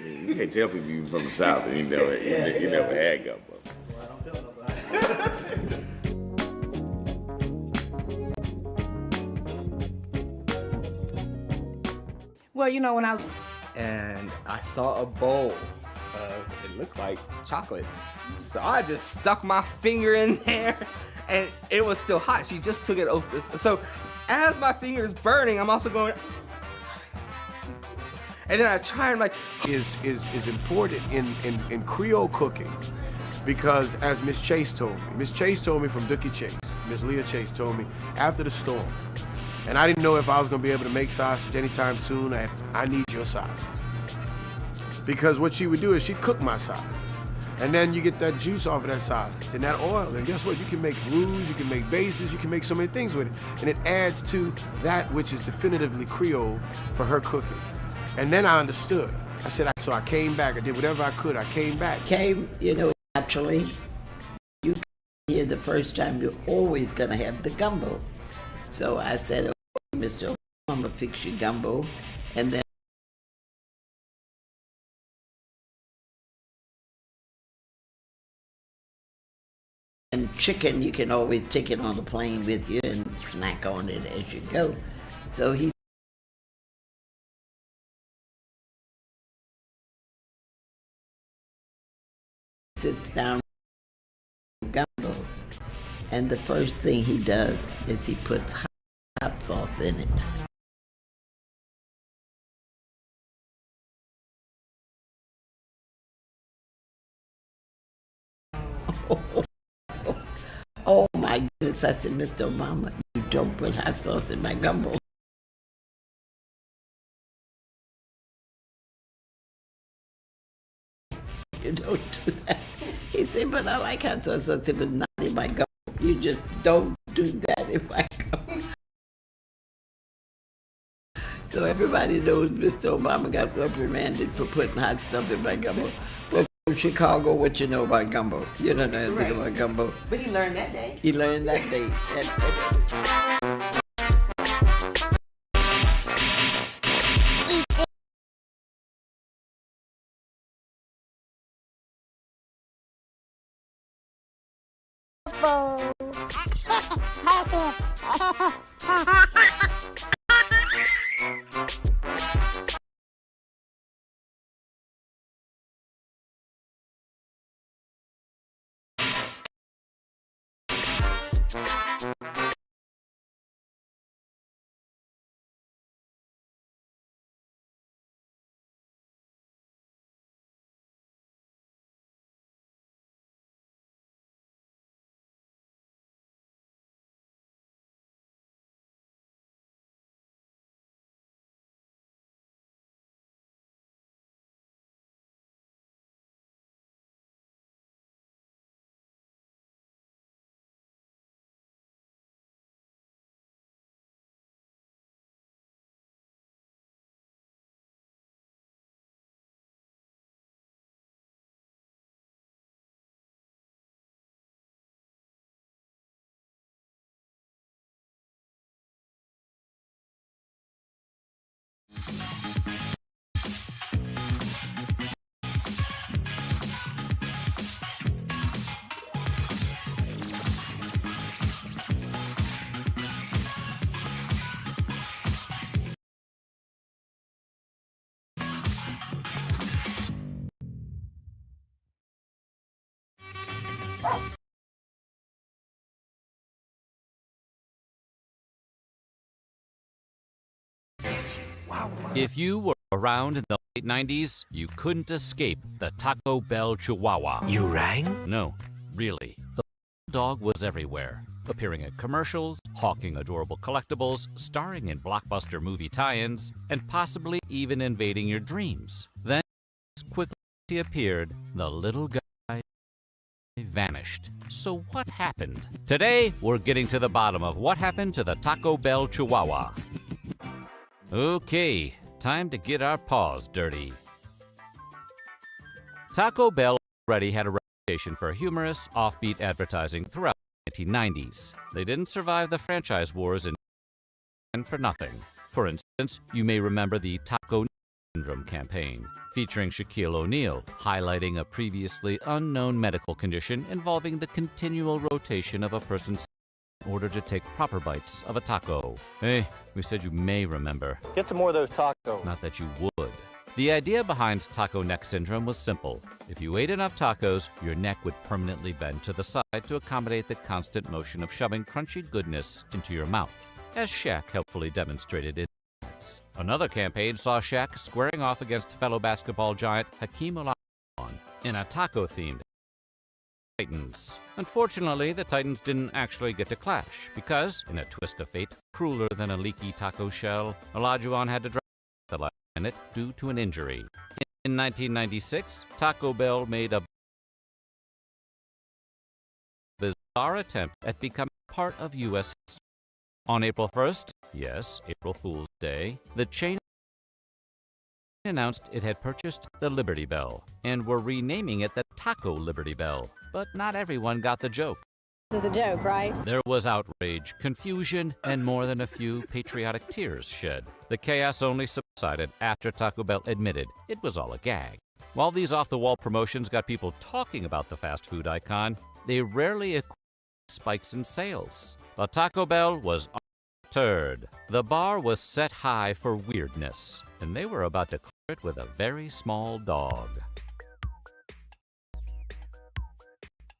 S10: You can't tell people you're from the South and you never had gumbo.
S7: Well, you know, when I
S2: And I saw a bowl of, it looked like chocolate. So I just stuck my finger in there, and it was still hot. She just took it over. So as my finger's burning, I'm also going, and then I try and
S4: is important in Creole cooking, because as Miss Chase told me from Dookie Chase, Miss Leah Chase told me after the storm, and I didn't know if I was gonna be able to make sausage anytime soon, and I need your sausage. Because what she would do is she'd cook my sausage, and then you get that juice off of that sausage and that oil, and guess what? You can make roux, you can make bases, you can make so many things with it, and it adds to that which is definitively Creole for her cooking. And then I understood. I said, so I came back, I did whatever I could, I came back.
S8: Naturally, you come here the first time, you're always gonna have the gumbo. So I said, okay, Mr. I'm gonna fix your gumbo, and then and chicken, you can always take it on the plane with you and snack on it as you go. So he sits down with gumbo, and the first thing he does is he puts hot sauce in it. Oh my goodness, I said, Mr. Obama, you don't put hot sauce in my gumbo. You don't do that. He said, but I like hot sauce. I said, but not in my gumbo. You just don't do that in my gumbo. So everybody knows Mr. Obama got reprimanded for putting hot stuff in my gumbo. Well, from Chicago, what you know about gumbo? You don't know anything about gumbo.
S1: But he learned that day.
S8: He learned that day.
S9: If you were around in the late 90s, you couldn't escape the Taco Bell Chihuahua.
S18: You rang?
S9: No, really. The dog was everywhere, appearing in commercials, hawking adorable collectibles, starring in blockbuster movie tie-ins, and possibly even invading your dreams. Then, as quickly as he appeared, the little guy vanished. So what happened? Today, we're getting to the bottom of what happened to the Taco Bell Chihuahua. Okay, time to get our paws dirty. Taco Bell already had a reputation for humorous, offbeat advertising throughout the 1990s. They didn't survive the franchise wars and for nothing. For instance, you may remember the Taco Syndrome campaign, featuring Shaquille O'Neal, highlighting a previously unknown medical condition involving the continual rotation of a person's head in order to take proper bites of a taco. Hey, we said you may remember.
S3: Get some more of those tacos.
S9: Not that you would. The idea behind taco neck syndrome was simple. If you ate enough tacos, your neck would permanently bend to the side to accommodate the constant motion of shoving crunchy goodness into your mouth, as Shaq helpfully demonstrated in Another campaign saw Shaq squaring off against fellow basketball giant Hakeem Olajuwon in a taco-themed Titans. Unfortunately, the Titans didn't actually get to clash because, in a twist of fate crueler than a leaky taco shell, Olajuwon had to drop the last minute due to an injury. In 1996, Taco Bell made a bizarre attempt at becoming part of U.S. history. On April 1st, yes, April Fool's Day, the chain announced it had purchased the Liberty Bell and were renaming it the Taco Liberty Bell. But not everyone got the joke.
S5: This is a joke, right?
S9: There was outrage, confusion, and more than a few patriotic tears shed. The chaos only subsided after Taco Bell admitted it was all a gag. While these off-the-wall promotions got people talking about the fast food icon, they rarely equated spikes in sales. But Taco Bell was undeterred. The bar was set high for weirdness, and they were about to clear it with a very small dog.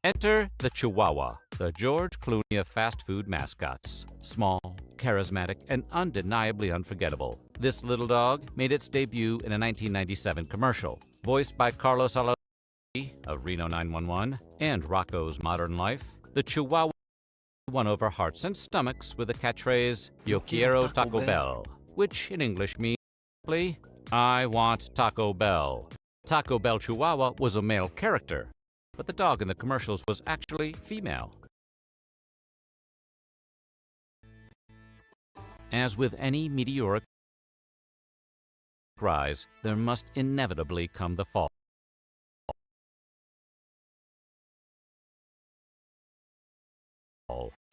S9: Enter the Chihuahua, the George Clooney of fast food mascots. Small, charismatic, and undeniably unforgettable. This little dog made its debut in a 1997 commercial. Voiced by Carlos Alazzi of Reno 911 and Rocco's Modern Life, the Chihuahua won over hearts and stomachs with the catchphrase, "Yo quiero Taco Bell," which in English means simply, "I want Taco Bell." Taco Bell Chihuahua was a male character, but the dog in the commercials was actually female. As with any meteoric rise, there must inevitably come the fall.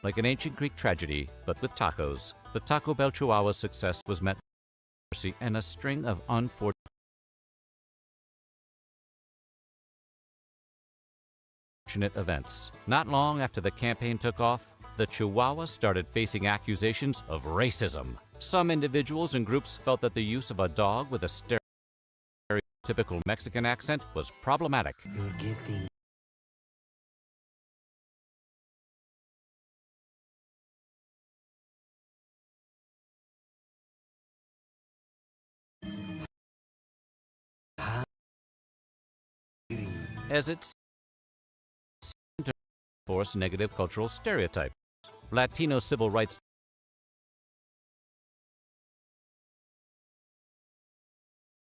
S9: Like an ancient Greek tragedy, but with tacos, the Taco Bell Chihuahua's success was met with mercy and a string of unfortunate events. Not long after the campaign took off, the Chihuahua started facing accusations of racism. Some individuals and groups felt that the use of a dog with a stereotypical Mexican accent was problematic.
S12: You're getting
S9: as it's to enforce negative cultural stereotypes. Latino civil rights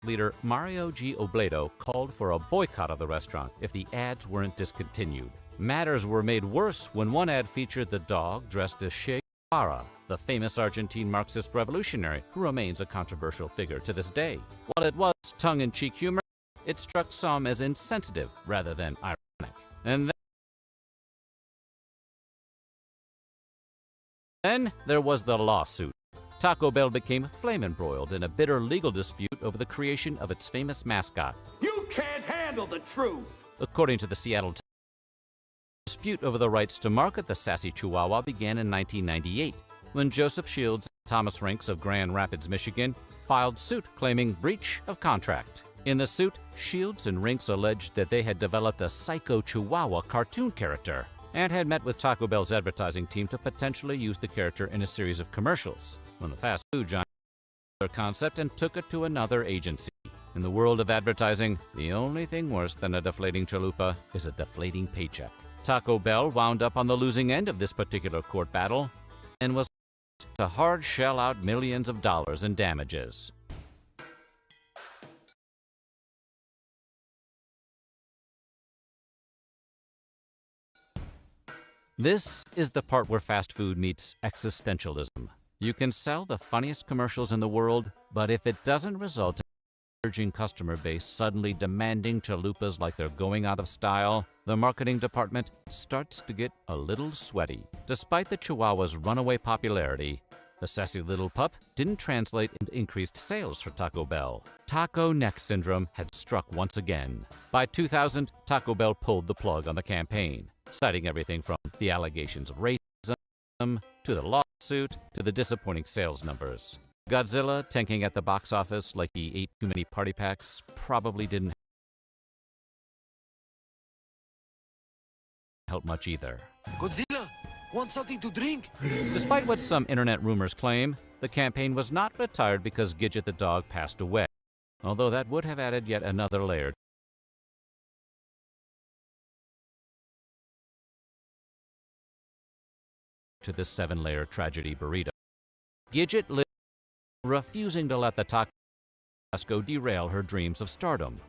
S9: leader Mario G. Obledo called for a boycott of the restaurant if the ads weren't discontinued. Matters were made worse when one ad featured the dog dressed as Che Guevara, the famous Argentine Marxist revolutionary who remains a controversial figure to this day. While it was tongue-in-cheek humor, it struck some as insensitive rather than ironic. And then there was the lawsuit. Taco Bell became flame-embroiled in a bitter legal dispute over the creation of its famous mascot.
S13: You can't handle the truth!
S9: According to the Seattle Times, the dispute over the rights to market the sassy Chihuahua began in 1998, when Joseph Shields and Thomas Rinks of Grand Rapids, Michigan, filed suit claiming breach of contract. In the suit, Shields and Rinks alleged that they had developed a psycho Chihuahua cartoon character and had met with Taco Bell's advertising team to potentially use the character in a series of commercials, when the fast food giant took their concept and took it to another agency. In the world of advertising, the only thing worse than a deflating chalupa is a deflating paycheck. Taco Bell wound up on the losing end of this particular court battle and was to hard shell out millions of dollars in damages. This is the part where fast food meets existentialism. You can sell the funniest commercials in the world, but if it doesn't result in a surging customer base suddenly demanding chalupas like they're going out of style, the marketing department starts to get a little sweaty. Despite the Chihuahua's runaway popularity, the sassy little pup didn't translate into increased sales for Taco Bell. Taco neck syndrome had struck once again. By 2000, Taco Bell pulled the plug on the campaign, citing everything from the allegations of racism to the lawsuit to the disappointing sales numbers. Godzilla, tanking at the box office like he ate too many party packs, probably didn't help much either.
S3: Godzilla, want something to drink?
S9: Despite what some internet rumors claim, the campaign was not retired because Gidget the dog passed away, although that would have added yet another layer to this 7-layer tragedy burrito. Gidget lived, refusing to let the taco fiasco derail her dreams of stardom.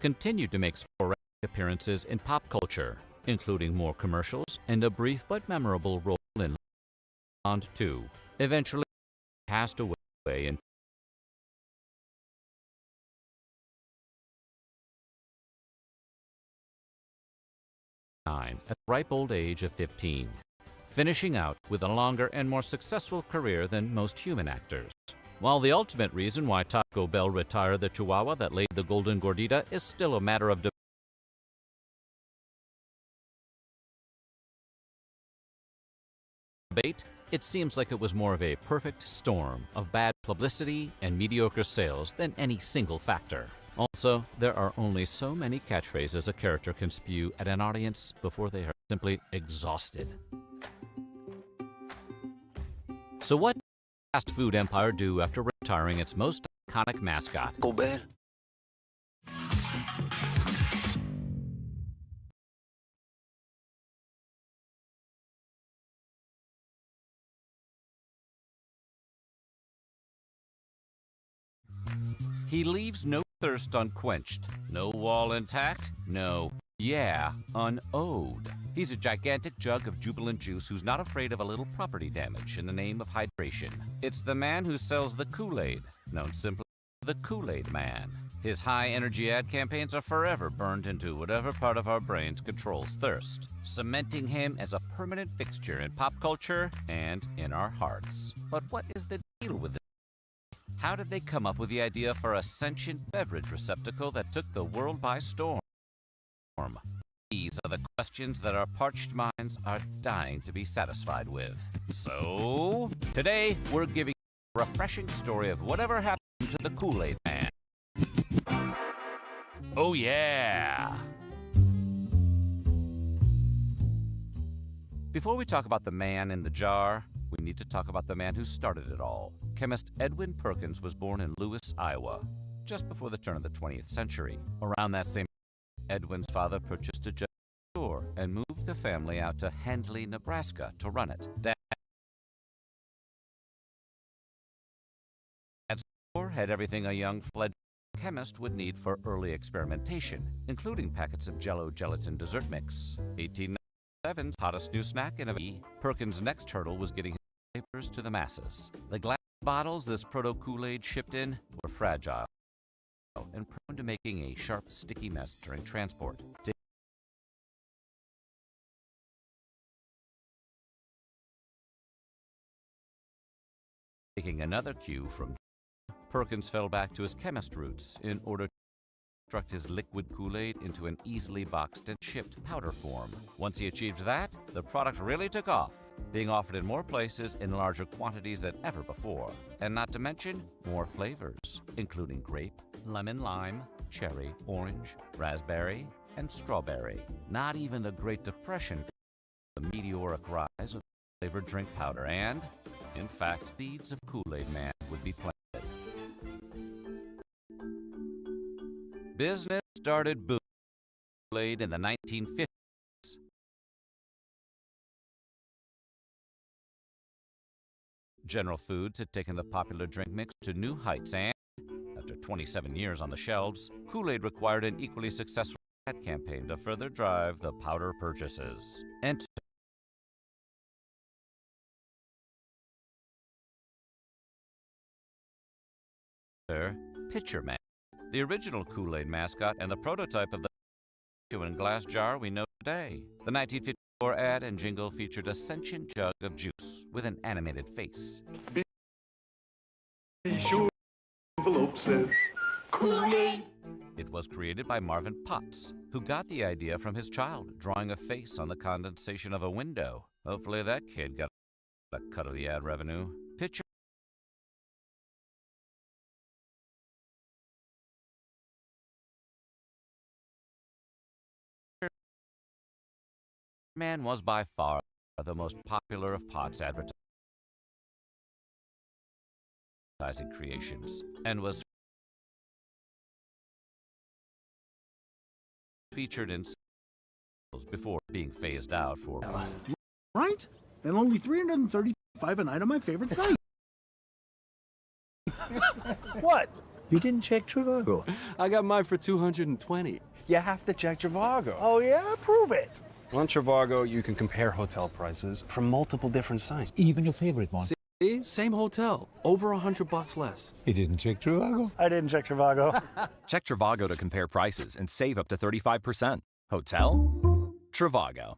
S9: Continued to make sporadic appearances in pop culture, including more commercials and a brief but memorable role in Bond 2. Eventually passed away in at the ripe old age of 15. Finishing out with a longer and more successful career than most human actors. While the ultimate reason why Taco Bell retired the Chihuahua that laid the Golden Gordita is still a matter of debate, it seems like it was more of a perfect storm of bad publicity and mediocre sales than any single factor. Also, there are only so many catchphrases a character can spew at an audience before they are simply exhausted. So what did the fast food empire do after retiring its most iconic mascot?
S3: Go Bell.
S9: He leaves no thirst unquenched, no wall intact, no, yeah, unowed. He's a gigantic jug of jubilant juice who's not afraid of a little property damage in the name of hydration. It's the man who sells the Kool-Aid, known simply as the Kool-Aid Man. His high-energy ad campaigns are forever burned into whatever part of our brains controls thirst, cementing him as a permanent fixture in pop culture and in our hearts. But what is the deal with this? How did they come up with the idea for a sentient beverage receptacle that took the world by storm? These are the questions that our parched minds are dying to be satisfied with. So, today we're giving you a refreshing story of whatever happened to the Kool-Aid Man. Oh yeah! Before we talk about the man in the jar, we need to talk about the man who started it all. Chemist Edwin Perkins was born in Lewis, Iowa, just before the turn of the 20th century. Around that same time, Edwin's father purchased a general store and moved the family out to Handley, Nebraska to run it. Dad's store had everything a young fledgling chemist would need for early experimentation, including packets of Jell-O gelatin dessert mix. 1897's hottest new snack in Perkins' next hurdle was getting his papers to the masses. The glass bottles this proto-Kool-Aid shipped in were fragile and prone to making a sharp, sticky mess during transport. Taking another cue from Perkins fell back to his chemist roots in order to construct his liquid Kool-Aid into an easily boxed and shipped powder form. Once he achieved that, the product really took off, being offered in more places in larger quantities than ever before, and not to mention more flavors, including grape, lemon lime, cherry, orange, raspberry, and strawberry. Not even the Great Depression caused the meteoric rise of flavored drink powder, and, in fact, seeds of Kool-Aid Man would be planted. Business started booming Kool-Aid in the 1950s. General Foods had taken the popular drink mix to new heights, and after 27 years on the shelves, Kool-Aid required an equally successful ad campaign to further drive the powder purchases. Enter Pitcher Man, the original Kool-Aid mascot and the prototype of the chewing glass jar we know today. The 1954 ad and jingle featured a sentient jug of juice with an animated face.
S13: Be sure envelope says Kool-Aid.
S9: It was created by Marvin Potts, who got the idea from his child drawing a face on the condensation of a window. Hopefully that kid got a cut of the ad revenue. Pitcher Man was by far the most popular of Potts' advertising creations and was featured in sales before being phased out for
S16: Right? And only 335 a night on my favorite site. What? You didn't check Trivago.
S22: I got mine for 220. You have to check Trivago.
S16: Oh yeah? Prove it.
S22: On Trivago, you can compare hotel prices from multiple different sites. Even your favorite one. See? Same hotel. Over $100 less. You didn't check Trivago?
S16: I didn't check Trivago.
S23: Check Trivago to compare prices and save up to 35%. Hotel? Trivago.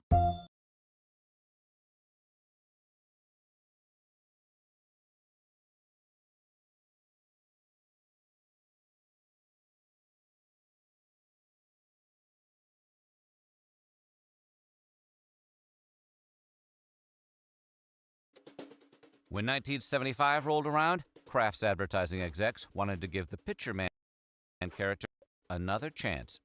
S9: When 1975 rolled around, Kraft's advertising execs wanted to give the Pitcher Man character another chance,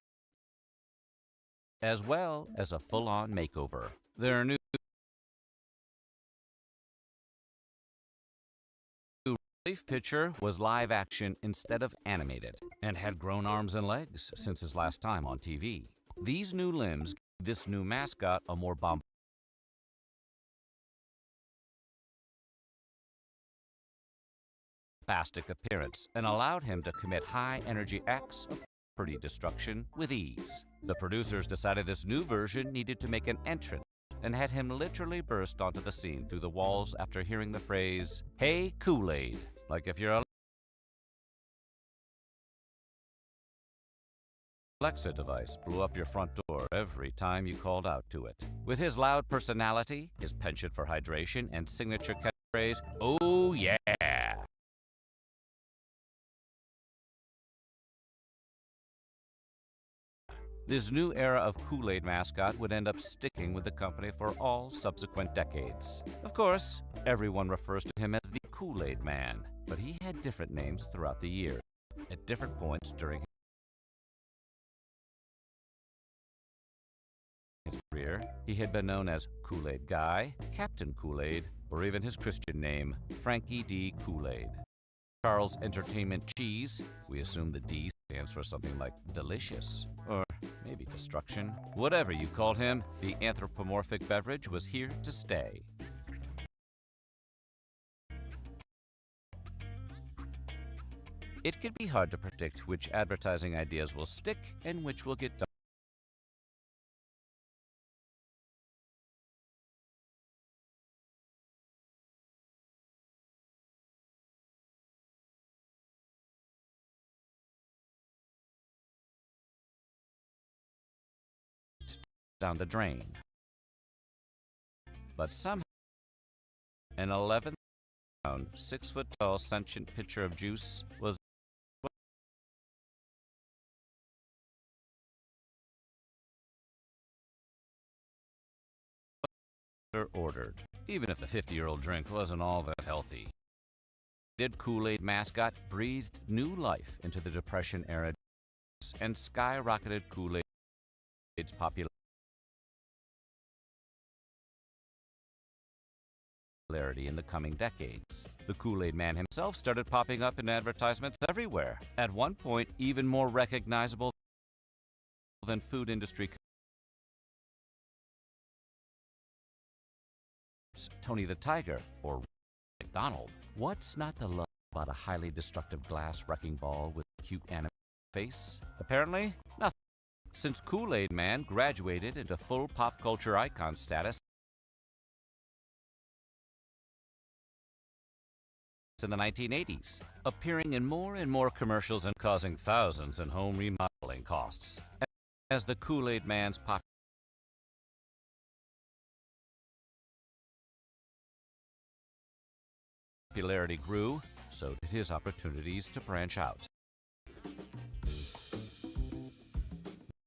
S9: as well as a full-on makeover. Their new relief pitcher was live action instead of animated, and had grown arms and legs since his last time on TV. These new limbs gave this new mascot a more bombastic appearance and allowed him to commit high-energy acts of property destruction with ease. The producers decided this new version needed to make an entrance and had him literally burst onto the scene through the walls after hearing the phrase, "Hey, Kool-Aid," like if your Alexa device blew up your front door every time you called out to it. With his loud personality, his penchant for hydration, and signature catchphrase, "Oh yeah!" This new era of Kool-Aid mascot would end up sticking with the company for all subsequent decades. Of course, everyone refers to him as the Kool-Aid Man, but he had different names throughout the year. At different points during his career, he had been known as Kool-Aid Guy, Captain Kool-Aid, or even his Christian name, Frankie D. Kool-Aid. Charles Entertainment Cheese, we assume the D stands for something like delicious, or maybe destruction. Whatever you called him, the anthropomorphic beverage was here to stay. It can be hard to predict which advertising ideas will stick and which will get done. Down the drain. But somehow, an 11-pound, 6-foot-tall sentient pitcher of juice was ordered, even if the 50-year-old drink wasn't all that healthy. Did Kool-Aid mascot breathed new life into the Depression-era and skyrocketed Kool-Aid's popularity in the coming decades. The Kool-Aid Man himself started popping up in advertisements everywhere, at one point even more recognizable than food industry Tony the Tiger or Donald. What's not to love about a highly destructive glass wrecking ball with a cute anime face? Apparently, nothing. Since Kool-Aid Man graduated into full pop culture icon status in the 1980s, appearing in more and more commercials and causing thousands in home remodeling costs. As the Kool-Aid Man's popularity grew, so did his opportunities to branch out.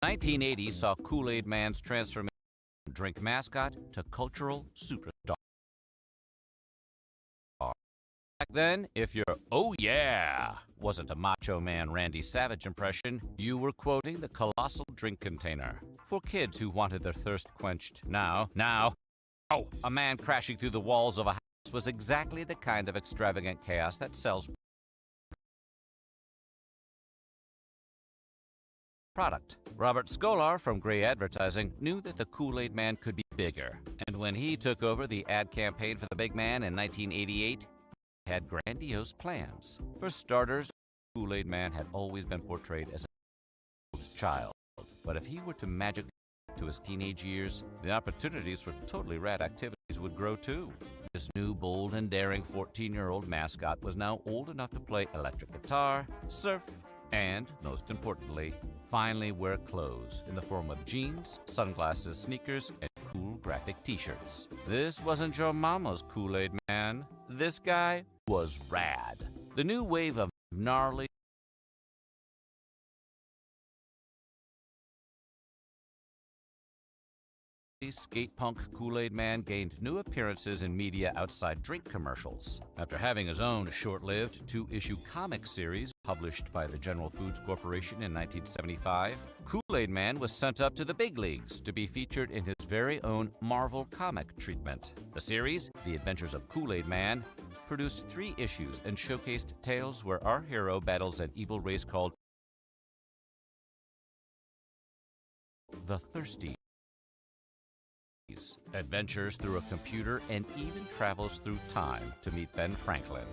S9: 1980 saw Kool-Aid Man's transformation from drink mascot to cultural superstar. Back then, if your "oh yeah" wasn't a Macho Man Randy Savage impression, you were quoting the colossal drink container. For kids who wanted their thirst quenched now, a man crashing through the walls of a house was exactly the kind of extravagant chaos that sells product. Robert Scolar from Grey Advertising knew that the Kool-Aid Man could be bigger, and when he took over the ad campaign for the big man in 1988, he had grandiose plans. For starters, Kool-Aid Man had always been portrayed as a child, but if he were to magically to his teenage years, the opportunities for totally rad activities would grow too. This new, bold, and daring 14-year-old mascot was now old enough to play electric guitar, surf, and, most importantly, finally wear clothes in the form of jeans, sunglasses, sneakers, and cool graphic t-shirts. This wasn't your mama's Kool-Aid Man. This guy was rad. The new wave of gnarly skate punk Kool-Aid Man gained new appearances in media outside drink commercials. After having his own short-lived 2-issue comic series published by the General Foods Corporation in 1975, Kool-Aid Man was sent up to the big leagues to be featured in his very own Marvel comic treatment. The series, The Adventures of Kool-Aid Man, produced 3 issues and showcased tales where our hero battles an evil race called the Thirsties. Adventures through a computer, and even travels through time to meet Ben Franklin.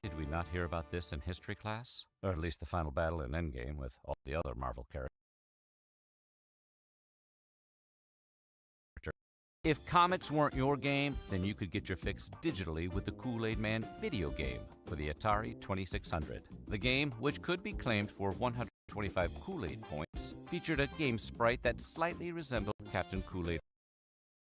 S9: Did we not hear about this in history class? Or at least the final battle in Endgame with all the other Marvel characters. If comics weren't your game, then you could get your fix digitally with the Kool-Aid Man video game for the Atari 2600. The game, which could be claimed for 125 Kool-Aid points, featured a game sprite that slightly resembled Captain Kool-Aid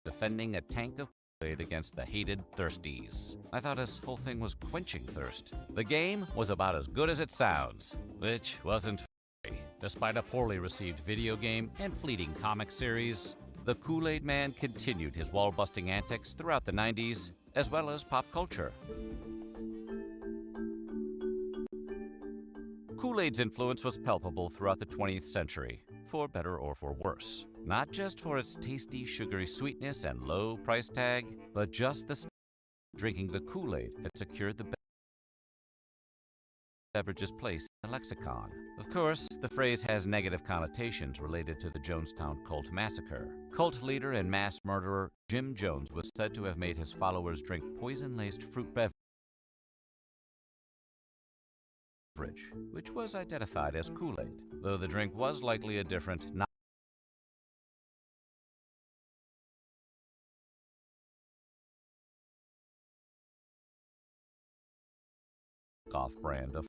S9: defending a tank of Kool-Aid against the hated Thirsties. I thought his whole thing was quenching thirst. The game was about as good as it sounds, which wasn't free. Despite a poorly received video game and fleeting comic series, the Kool-Aid Man continued his wall-busting antics throughout the 90s, as well as pop culture. Kool-Aid's influence was palpable throughout the 20th century, for better or for worse. Not just for its tasty, sugary sweetness and low price tag, but just the drinking the Kool-Aid had secured the beverage's place in the lexicon. Of course, the phrase has negative connotations related to the Jonestown Cult Massacre. Cult leader and mass murderer Jim Jones was said to have made his followers drink poison-laced fruit beverage, which was identified as Kool-Aid, though the drink was likely a different, off brand of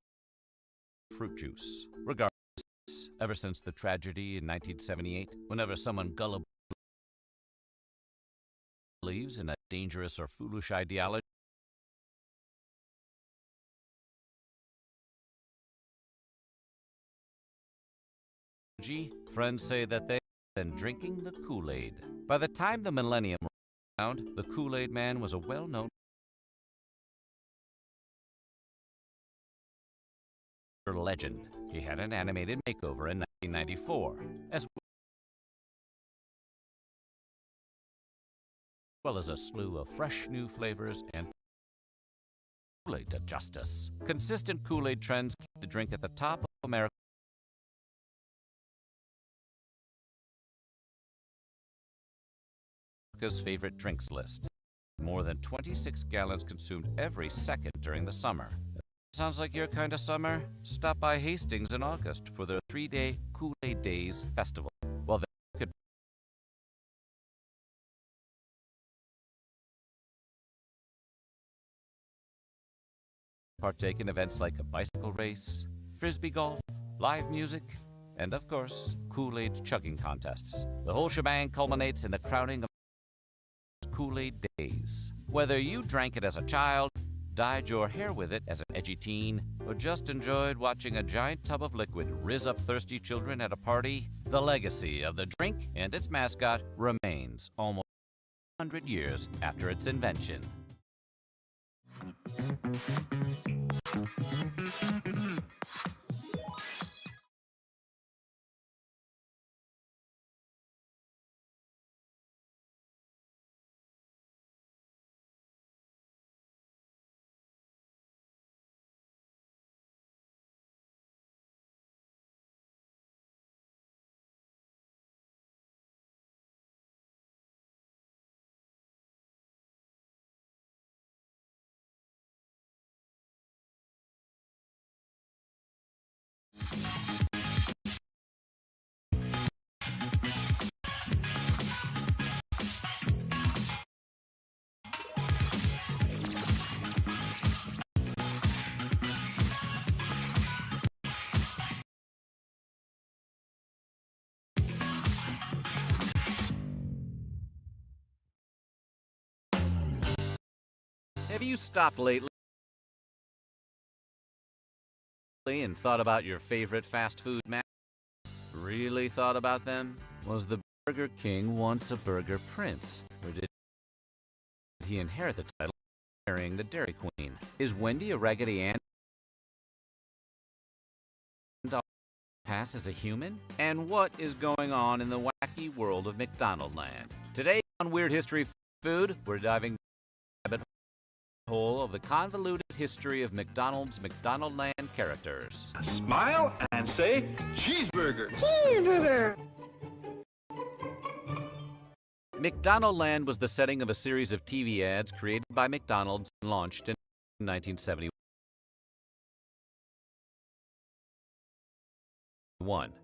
S9: fruit juice. Regardless, ever since the tragedy in 1978, whenever someone gullible believes in a dangerous or foolish ideology, friends say that they've been drinking the Kool-Aid. By the time the millennium rolled around, the Kool-Aid Man was a well-known legend. He had an animated makeover in 1994, as well as a slew of fresh new flavors and Kool-Aid to justice. Consistent Kool-Aid trends keep the drink at the top of America's favorite drinks list. more than 26 gallons consumed every second during the summer. Sounds like your kind of summer? Stop by Hastings in August for their 3-day Kool-Aid Days festival. Well, they could partake in events like a bicycle race, frisbee golf, live music, and of course, Kool-Aid chugging contests. The whole shebang culminates in the crowning of Kool-Aid Days. Whether you drank it as a child, dyed your hair with it as an edgy teen, or just enjoyed watching a giant tub of liquid rizz up thirsty children at a party, the legacy of the drink and its mascot remains almost 100 years after its invention. Have you stopped lately and thought about your favorite fast food mascots? Really thought about them? Was the Burger King once a burger prince? Or did he inherit the title of marrying the Dairy Queen? Is Wendy a Raggedy Ann pass as a human? And what is going on in the wacky world of McDonaldland? Today on Weird History Food, we're diving rabbit hole of the convoluted history of McDonald's McDonaldland characters.
S13: Smile and say cheeseburger.
S5: Cheeseburger.
S9: McDonaldland was the setting of a series of TV ads created by McDonald's and launched in 1971.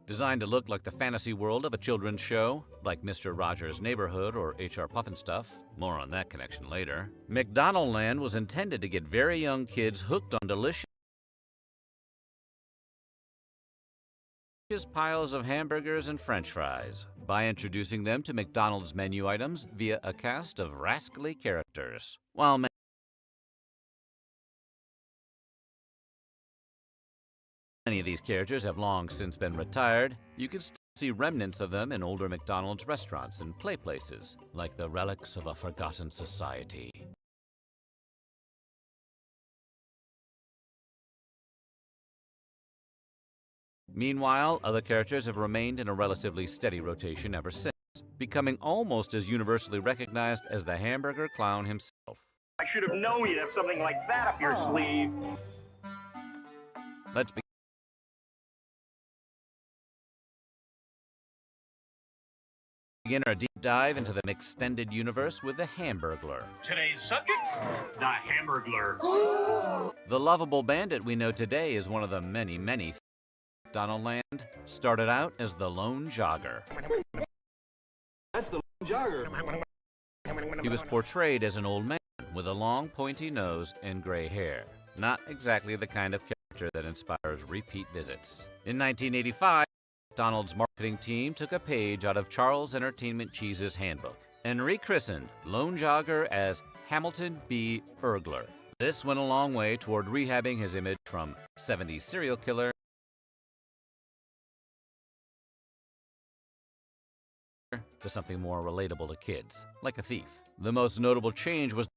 S9: Designed to look like the fantasy world of a children's show, like Mr. Rogers' Neighborhood or H.R. Pufnstuf. More on that connection later. McDonaldland was intended to get very young kids hooked on delicious piles of hamburgers and french fries by introducing them to McDonald's menu items via a cast of rascally characters. While many of these characters have long since been retired, you can still see remnants of them in older McDonald's restaurants and play places, like the relics of a forgotten society. Meanwhile, other characters have remained in a relatively steady rotation ever since, becoming almost as universally recognized as the hamburger clown himself.
S13: I should have known you'd have something like that up your sleeve.
S9: Let's begin our deep dive into the extended universe with the Hamburglar.
S13: Today's subject, the Hamburglar.
S9: The lovable bandit we know today is one of the many McDonaldland started out as the Lone Jogger.
S13: That's the Jogger.
S9: He was portrayed as an old man with a long pointy nose and gray hair. Not exactly the kind of character that inspires repeat visits. In 1985, McDonald's marketing team took a page out of Charles Entertainment Cheese's handbook and rechristened Lone Jogger as Hamilton B. Urgler. This went a long way toward rehabbing his image from 70s serial killer to something more relatable to kids, like a thief. The most notable change was the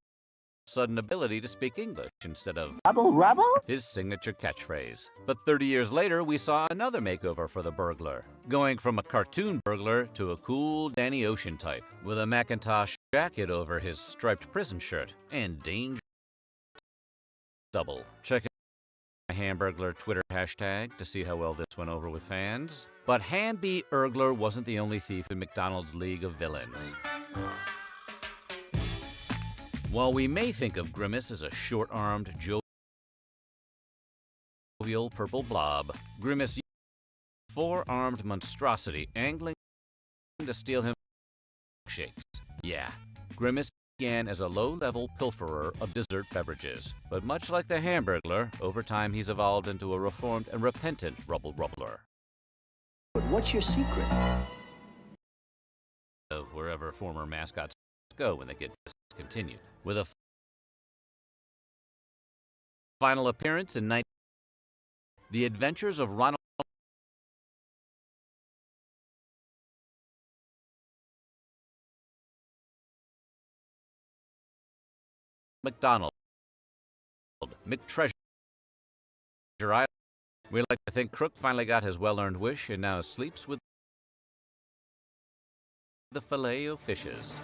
S9: sudden ability to speak English instead of
S5: Rubble?
S9: his signature catchphrase. But 30 years later, we saw another makeover for the burglar, going from a cartoon burglar to a cool Danny Ocean type, with a Macintosh jacket over his striped prison shirt and danger double. Check out my Hamburglar Twitter hashtag to see how well this went over with fans. But Ham B. Urgler wasn't the only thief in McDonald's League of Villains. While we may think of Grimace as a short-armed, jovial purple blob, Grimace is a four-armed monstrosity angling to steal him shakes. Yeah, Grimace began as a low-level pilferer of dessert beverages, but much like the Hamburglar, over time he's evolved into a reformed and repentant rubble-rubbler.
S16: But what's your secret?
S9: Of wherever former mascots go when they get discontinued. With a final appearance in The Adventures of Ronald McDonald, McTreasure Island. We like to think Crook finally got his well-earned wish and now sleeps with the Filet-O-Fishes.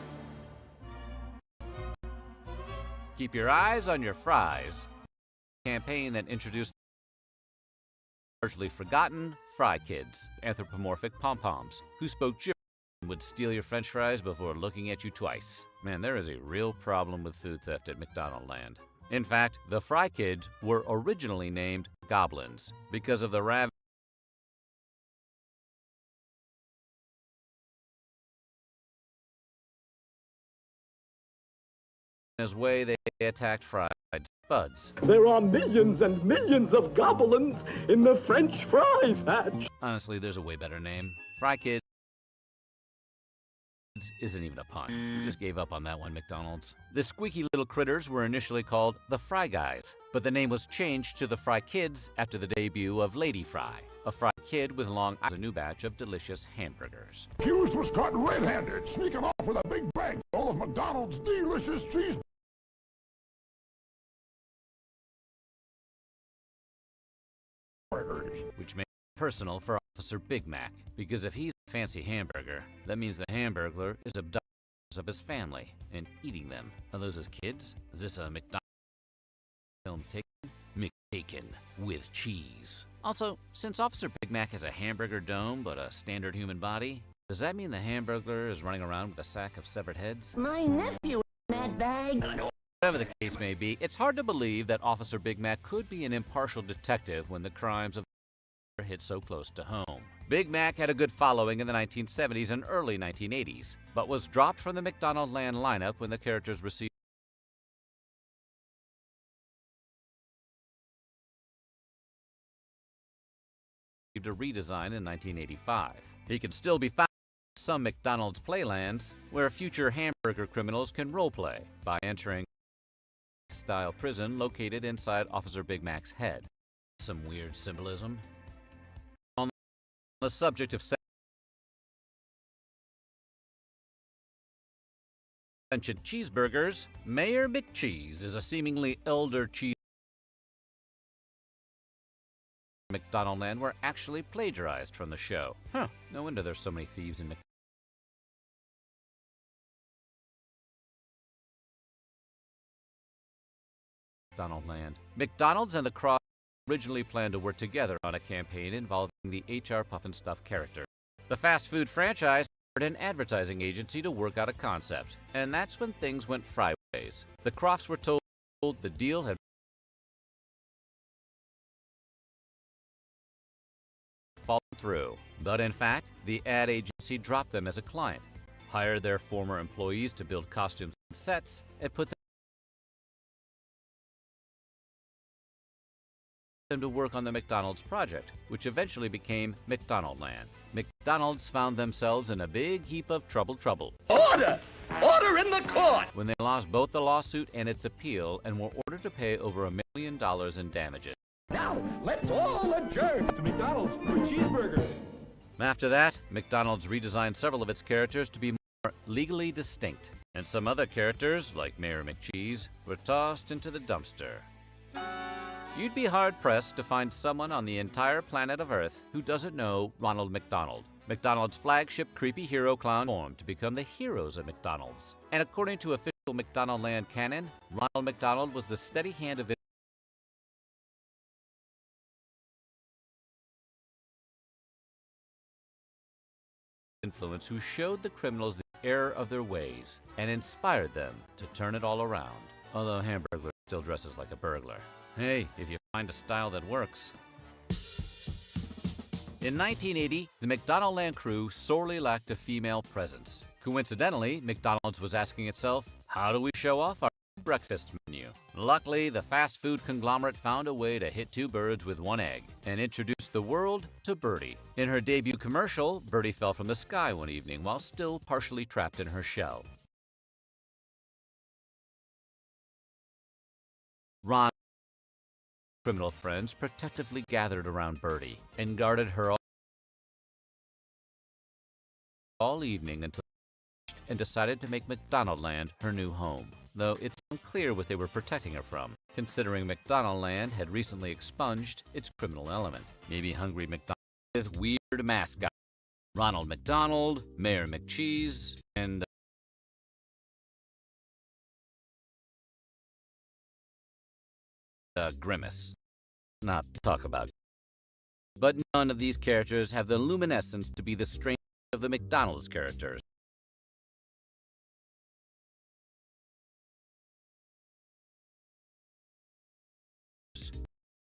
S9: Keep your eyes on your fries. Campaign that introduced largely forgotten Fry Kids, anthropomorphic pom-poms, who spoke gibberish and would steal your french fries before looking at you twice. Man, there is a real problem with food theft at McDonald Land. In fact, the Fry Kids were originally named Goblins because of the ravenous way they attacked fried buds.
S13: There are millions and millions of goblins in the French fry patch.
S9: Honestly, there's a way better name. Fry Kids isn't even a pun. We just gave up on that one, McDonald's. The squeaky little critters were initially called the Fry Guys, but the name was changed to the Fry Kids after the debut of Lady Fry, a fry kid with long eyes, a new batch of delicious hamburgers.
S5: Accused was caught red-handed, sneaking off with a big bag full of McDonald's delicious cheese.
S9: Which made it personal for Officer Big Mac, because if he's a fancy hamburger, that means the Hamburglar is abducting members of his family and eating them. Are those his kids? Is this a McDonald's film taken? McBacon with cheese. Also, since Officer Big Mac has a hamburger dome but a standard human body, does that mean the Hamburglar is running around with a sack of severed heads?
S11: My nephew in that bag.
S9: Whatever the case may be, it's hard to believe that Officer Big Mac could be an impartial detective when the crimes of hit so close to home. Big Mac had a good following in the 1970s and early 1980s, but was dropped from the McDonald Land lineup when the characters received a redesign in 1985. He can still be found in some McDonald's playlands where future hamburger criminals can roleplay by entering a style prison located inside Officer Big Mac's head. Some weird symbolism. On the subject of sentient cheeseburgers, Mayor McCheese is a seemingly elder cheese McDonald Land were actually plagiarized from the show. Huh, no wonder there's so many thieves in McDonald Land. McDonald's and the Cross originally planned to work together on a campaign involving the H.R. Pufnstuf character. The fast food franchise hired an advertising agency to work out a concept, and that's when things went fryways. The Crofts were told the deal had fallen through, but in fact, the ad agency dropped them as a client, hired their former employees to build costumes and sets, and put them to work on the McDonald's project, which eventually became McDonald Land. McDonald's found themselves in a big heap of trouble.
S13: Order! Order in the court!
S9: When they lost both the lawsuit and its appeal and were ordered to pay over $1 million in damages.
S13: Now, let's all adjourn to McDonald's for cheeseburgers.
S9: After that, McDonald's redesigned several of its characters to be more legally distinct, and some other characters, like Mayor McCheese, were tossed into the dumpster. You'd be hard-pressed to find someone on the entire planet of Earth who doesn't know Ronald McDonald, McDonald's flagship creepy hero clown formed to become the heroes of McDonald's. And according to official McDonald Land canon, Ronald McDonald was the steady hand of influence who showed the criminals the error of their ways and inspired them to turn it all around. Although Hamburglar still dresses like a burglar. Hey, if you find a style that works. In 1980, the McDonaldland crew sorely lacked a female presence. Coincidentally, McDonald's was asking itself, how do we show off our breakfast menu? Luckily, the fast food conglomerate found a way to hit two birds with one egg and introduced the world to Birdie. In her debut commercial, Birdie fell from the sky one evening while still partially trapped in her shell. Ron criminal friends protectively gathered around Birdie and guarded her all evening until and decided to make McDonaldland her new home, though it's unclear what they were protecting her from, considering McDonaldland had recently expunged its criminal element. Maybe hungry McDonald with weird mascots. Ronald McDonald, Mayor McCheese, and Grimace. Not to talk about. But none of these characters have the luminescence to be the strength of the McDonald's characters.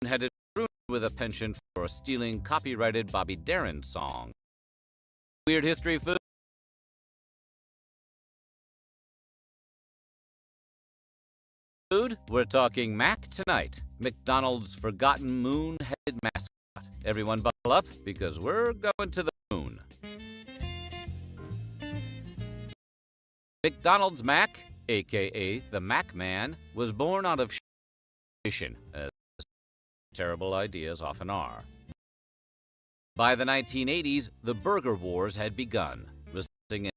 S9: Had it ruined with a penchant for stealing copyrighted Bobby Darin song. Weird History Food? We're talking Mac tonight, McDonald's forgotten moon-headed mascot. Everyone buckle up, because we're going to the moon. McDonald's Mac, a.k.a. the Mac Man, was born out of shit, as terrible ideas often are. By the 1980s, the burger wars had begun, resulting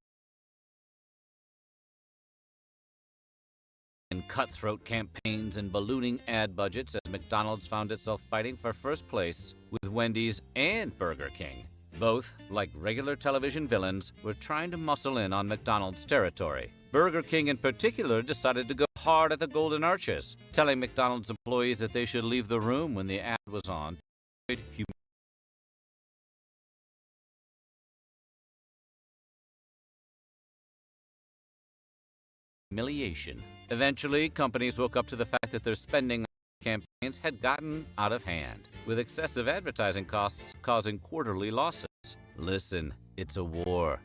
S9: in cutthroat campaigns and ballooning ad budgets as McDonald's found itself fighting for first place with Wendy's and Burger King. Both, like regular television villains, were trying to muscle in on McDonald's territory. Burger King in particular decided to go hard at the Golden Arches, telling McDonald's employees that they should leave the room when the ad was on. Humiliation. Eventually, companies woke up to the fact that their spending on campaigns had gotten out of hand, with excessive advertising costs causing quarterly losses. Listen, it's a war.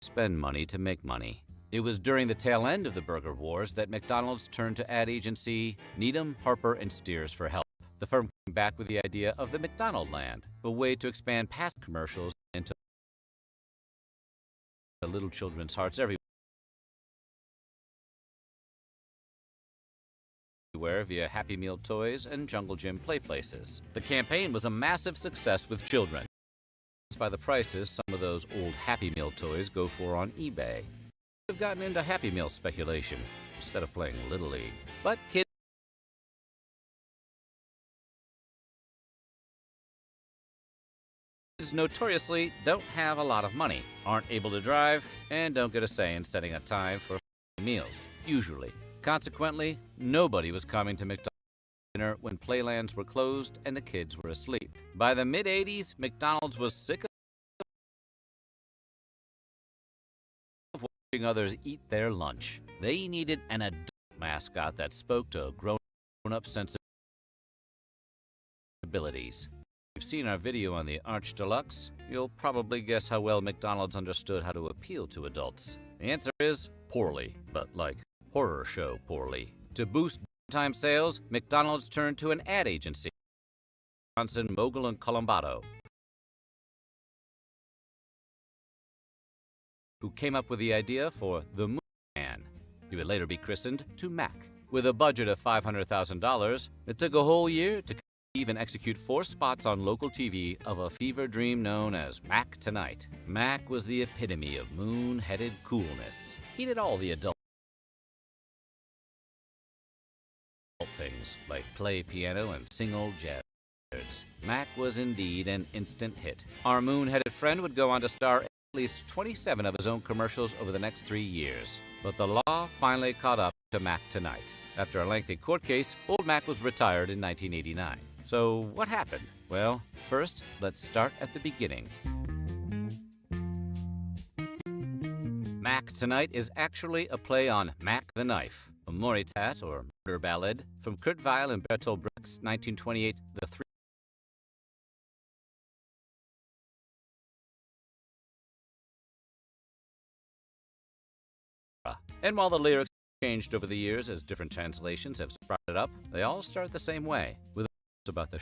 S9: Spend money to make money. It was during the tail end of the burger wars that McDonald's turned to ad agency Needham, Harper, and Steers for help. The firm came back with the idea of the McDonaldland, a way to expand past commercials into the little children's hearts everywhere via Happy Meal toys and Jungle Gym play places. The campaign was a massive success with children. By the prices some of those old Happy Meal toys go for on eBay. Have gotten into Happy Meal speculation instead of playing Little League. But kids notoriously don't have a lot of money, aren't able to drive, and don't get a say in setting a time for meals, usually. Consequently, nobody was coming to McDonald's dinner when playlands were closed and the kids were asleep. By the mid-'80s, McDonald's was sick of watching others eat their lunch. They needed an adult mascot that spoke to grown-up sensibilities. If you've seen our video on the Arch Deluxe, you'll probably guess how well McDonald's understood how to appeal to adults. The answer is poorly, but like horror show poorly. To boost time sales, McDonald's turned to an ad agency, Johnson, Mogul, and Colombato, who came up with the idea for the Moon Man. He would later be christened to Mac. With a budget of $500,000, it took a whole year to even execute 4 spots on local TV of a fever dream known as Mac Tonight. Mac was the epitome of moon-headed coolness. He did all the adult things, like play piano and sing old jazz records. Mac was indeed an instant hit. Our moon-headed friend would go on to star in at least 27 of his own commercials over the next 3 years. But the law finally caught up to Mac Tonight. After a lengthy court case, old Mac was retired in 1989. So what happened? Well, first, let's start at the beginning. Mac Tonight is actually a play on Mac the Knife, a Moritat or murder ballad from Kurt Weill and Bertolt Brecht's 1928 The Three. And while the lyrics changed over the years as different translations have sprouted up, they all start the same way, with about the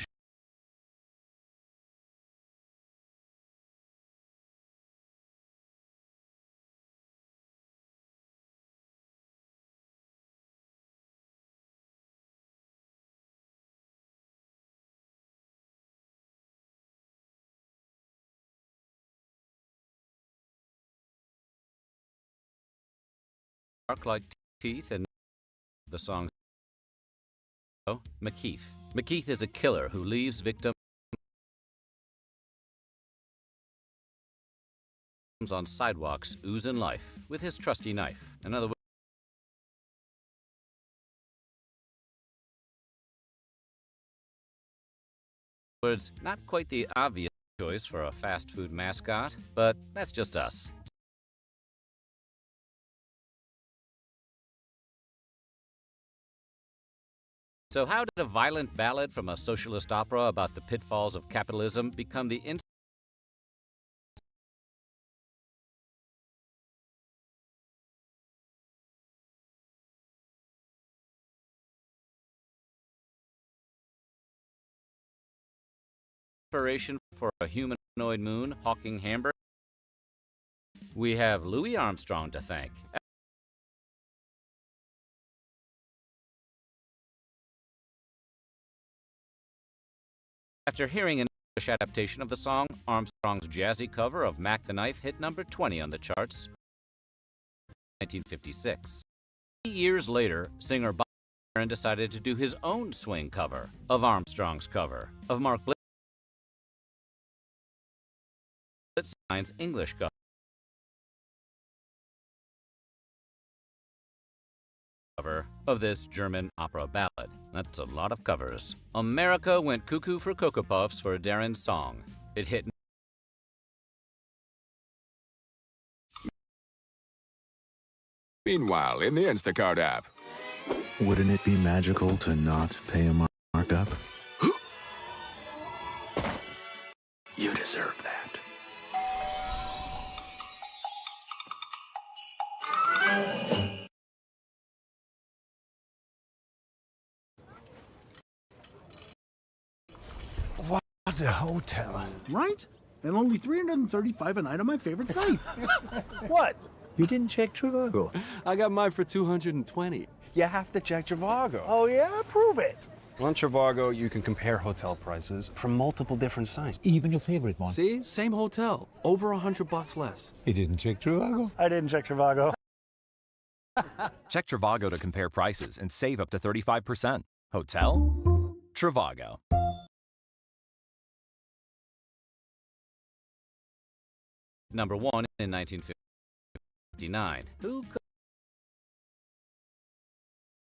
S9: like teeth and the song McKeith. McKeith is a killer who leaves victims on sidewalks oozing life with his trusty knife. In other words, not quite the obvious choice for a fast food mascot, but that's just us. So how did a violent ballad from a socialist opera about the pitfalls of capitalism become the inspiration for a humanoid moon hawking hamburger? We have Louis Armstrong to thank. After hearing an English adaptation of the song, Armstrong's jazzy cover of Mac the Knife hit number 20 on the charts in 1956. 3 years later, singer Bob Dylan decided to do his own swing cover of Armstrong's cover of Mark Blitzstein's English cover of this German opera ballad. That's a lot of covers. America went cuckoo for Cocoa Puffs for Darren's song. It hit
S12: Meanwhile, in the Instacart app.
S22: Wouldn't it be magical to not pay a markup? You deserve that.
S16: What a hotel. Right? And only 335 a night on my favorite site. What? You didn't check Trivago?
S22: I got mine for 220. You have to check Trivago.
S16: Oh, yeah? Prove it.
S22: On Trivago, you can compare hotel prices from multiple different sites, even your favorite one. See? Same hotel, over $100 less. You didn't check Trivago?
S16: I didn't check Trivago.
S23: Check Trivago to compare prices and save up to 35%. Hotel? Trivago.
S9: number 1 in 1959. Who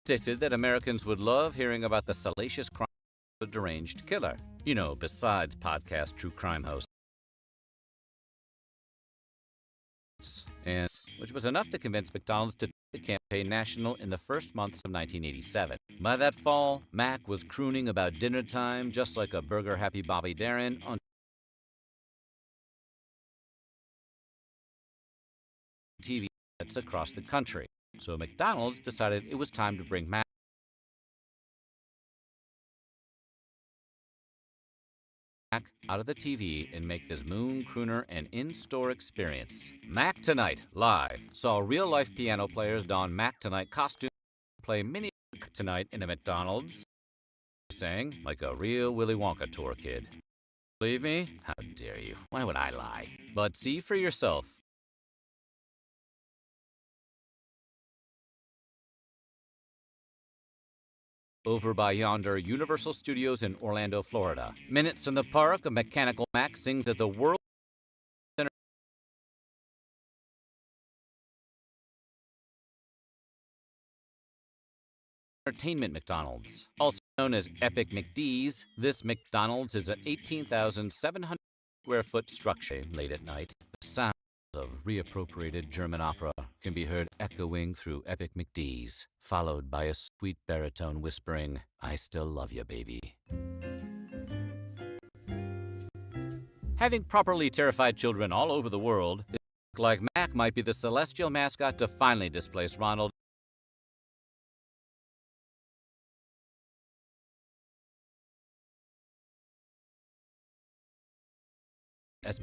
S9: predicted that Americans would love hearing about the salacious crime of a deranged killer? You know, besides podcast true crime hosts. And which was enough to convince McDonald's to the campaign national in the first months of 1987. By that fall, Mac was crooning about dinner time just like a burger-happy Bobby Darin on TV sets across the country. So McDonald's decided it was time to bring Mac out of the TV and make this moon crooner an in-store experience. Mac Tonight, live, saw real-life piano players don Mac Tonight costumes play mini Tonight in a McDonald's. Sang like a real Willy Wonka tour kid. Believe me? How dare you? Why would I lie? But see for yourself. Over by yonder Universal Studios in Orlando, Florida. Minutes in the park, a mechanical Mac sings at the World Entertainment McDonald's. Also known as Epic McDee's, this McDonald's is an 18,700 square foot structure late at night. The sound of reappropriated German opera can be heard echoing through epic McDee's, followed by a sweet baritone whispering, "I still love you, baby." Having properly terrified children all over the world, it looks like Mac might be the celestial mascot to finally displace Ronald. As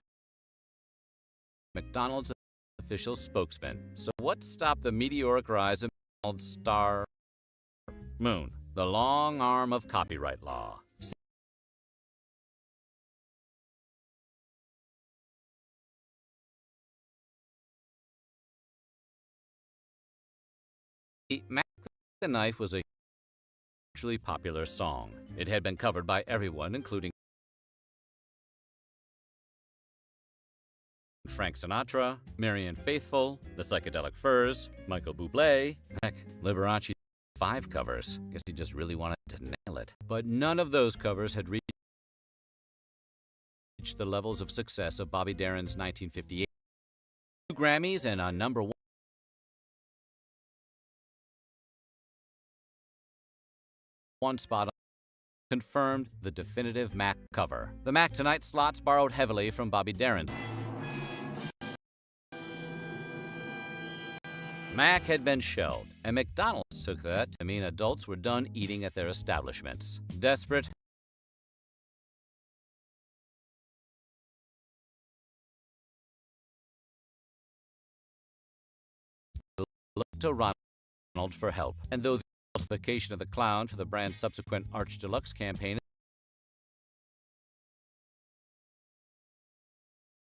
S9: McDonald's official spokesman. So what stopped the meteoric rise of McDonald's star Moon? The long arm of copyright law. Mac the Knife was a hugely popular song. It had been covered by everyone, including Frank Sinatra, Marianne Faithfull, the Psychedelic Furs, Michael Bublé. Heck, Liberace 5 covers. Guess he just really wanted to nail it. But none of those covers had reached the levels of success of Bobby Darin's 1958 2 Grammys and a #1 spot confirmed the definitive Mac cover. The Mac Tonight slots borrowed heavily from Bobby Darin. Mac had been shelved, and McDonald's took that to mean adults were done eating at their establishments. Desperate, looked to Ronald for help, and though the multiplication of the clown for the brand's subsequent Arch Deluxe campaign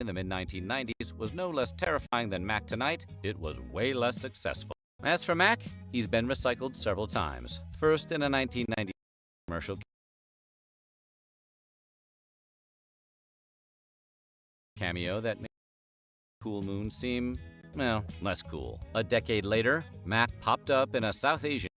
S9: in the mid-1990s was no less terrifying than Mac Tonight, it was way less successful. As for Mac, he's been recycled several times. First in a 1990 commercial cameo that made Cool Moon seem, well, less cool. A decade later, Mac popped up in a South Asian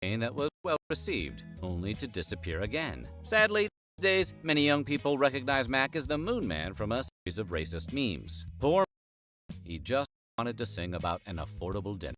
S9: campaign that was well received, only to disappear again. Sadly, these days, many young people recognize Mac as the Moon Man from a series of racist memes. Poor Mac, he just wanted to sing about an affordable dinner.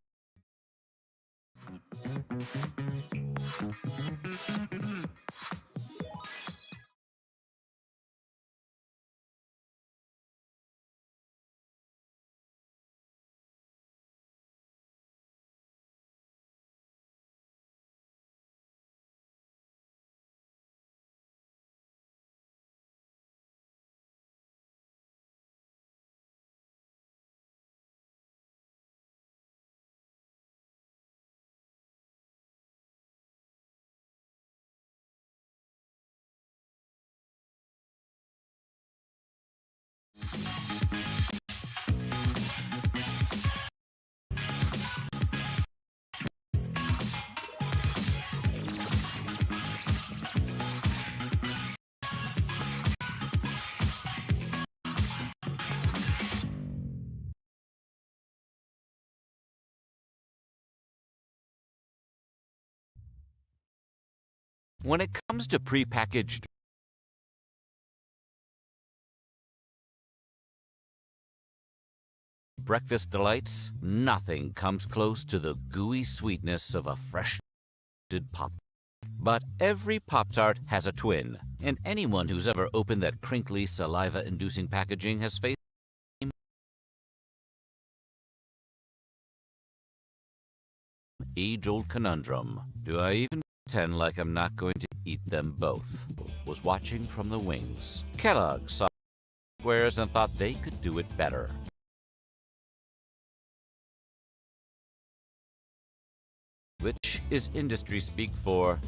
S9: When it comes to prepackaged breakfast delights, nothing comes close to the gooey sweetness of a fresh Pop. But every Pop-Tart has a twin, and anyone who's ever opened that crinkly, saliva-inducing packaging has faced the age-old conundrum. Do I even pretend like I'm not going to eat them both? Was watching from the wings. Kellogg saw squares and thought they could do it better. Which is industry speak for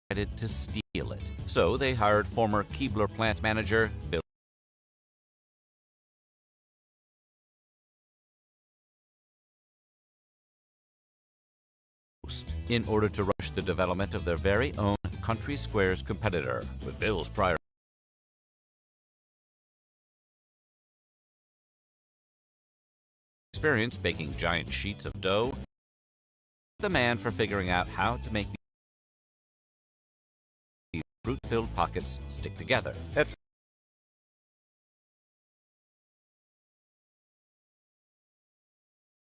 S9: decided to steal it. So they hired former Keebler plant manager Bill in order to rush the development of their very own Country Squares competitor. With Bill's prior experience baking giant sheets of dough, the man for figuring out how to make these fruit-filled pockets stick together. At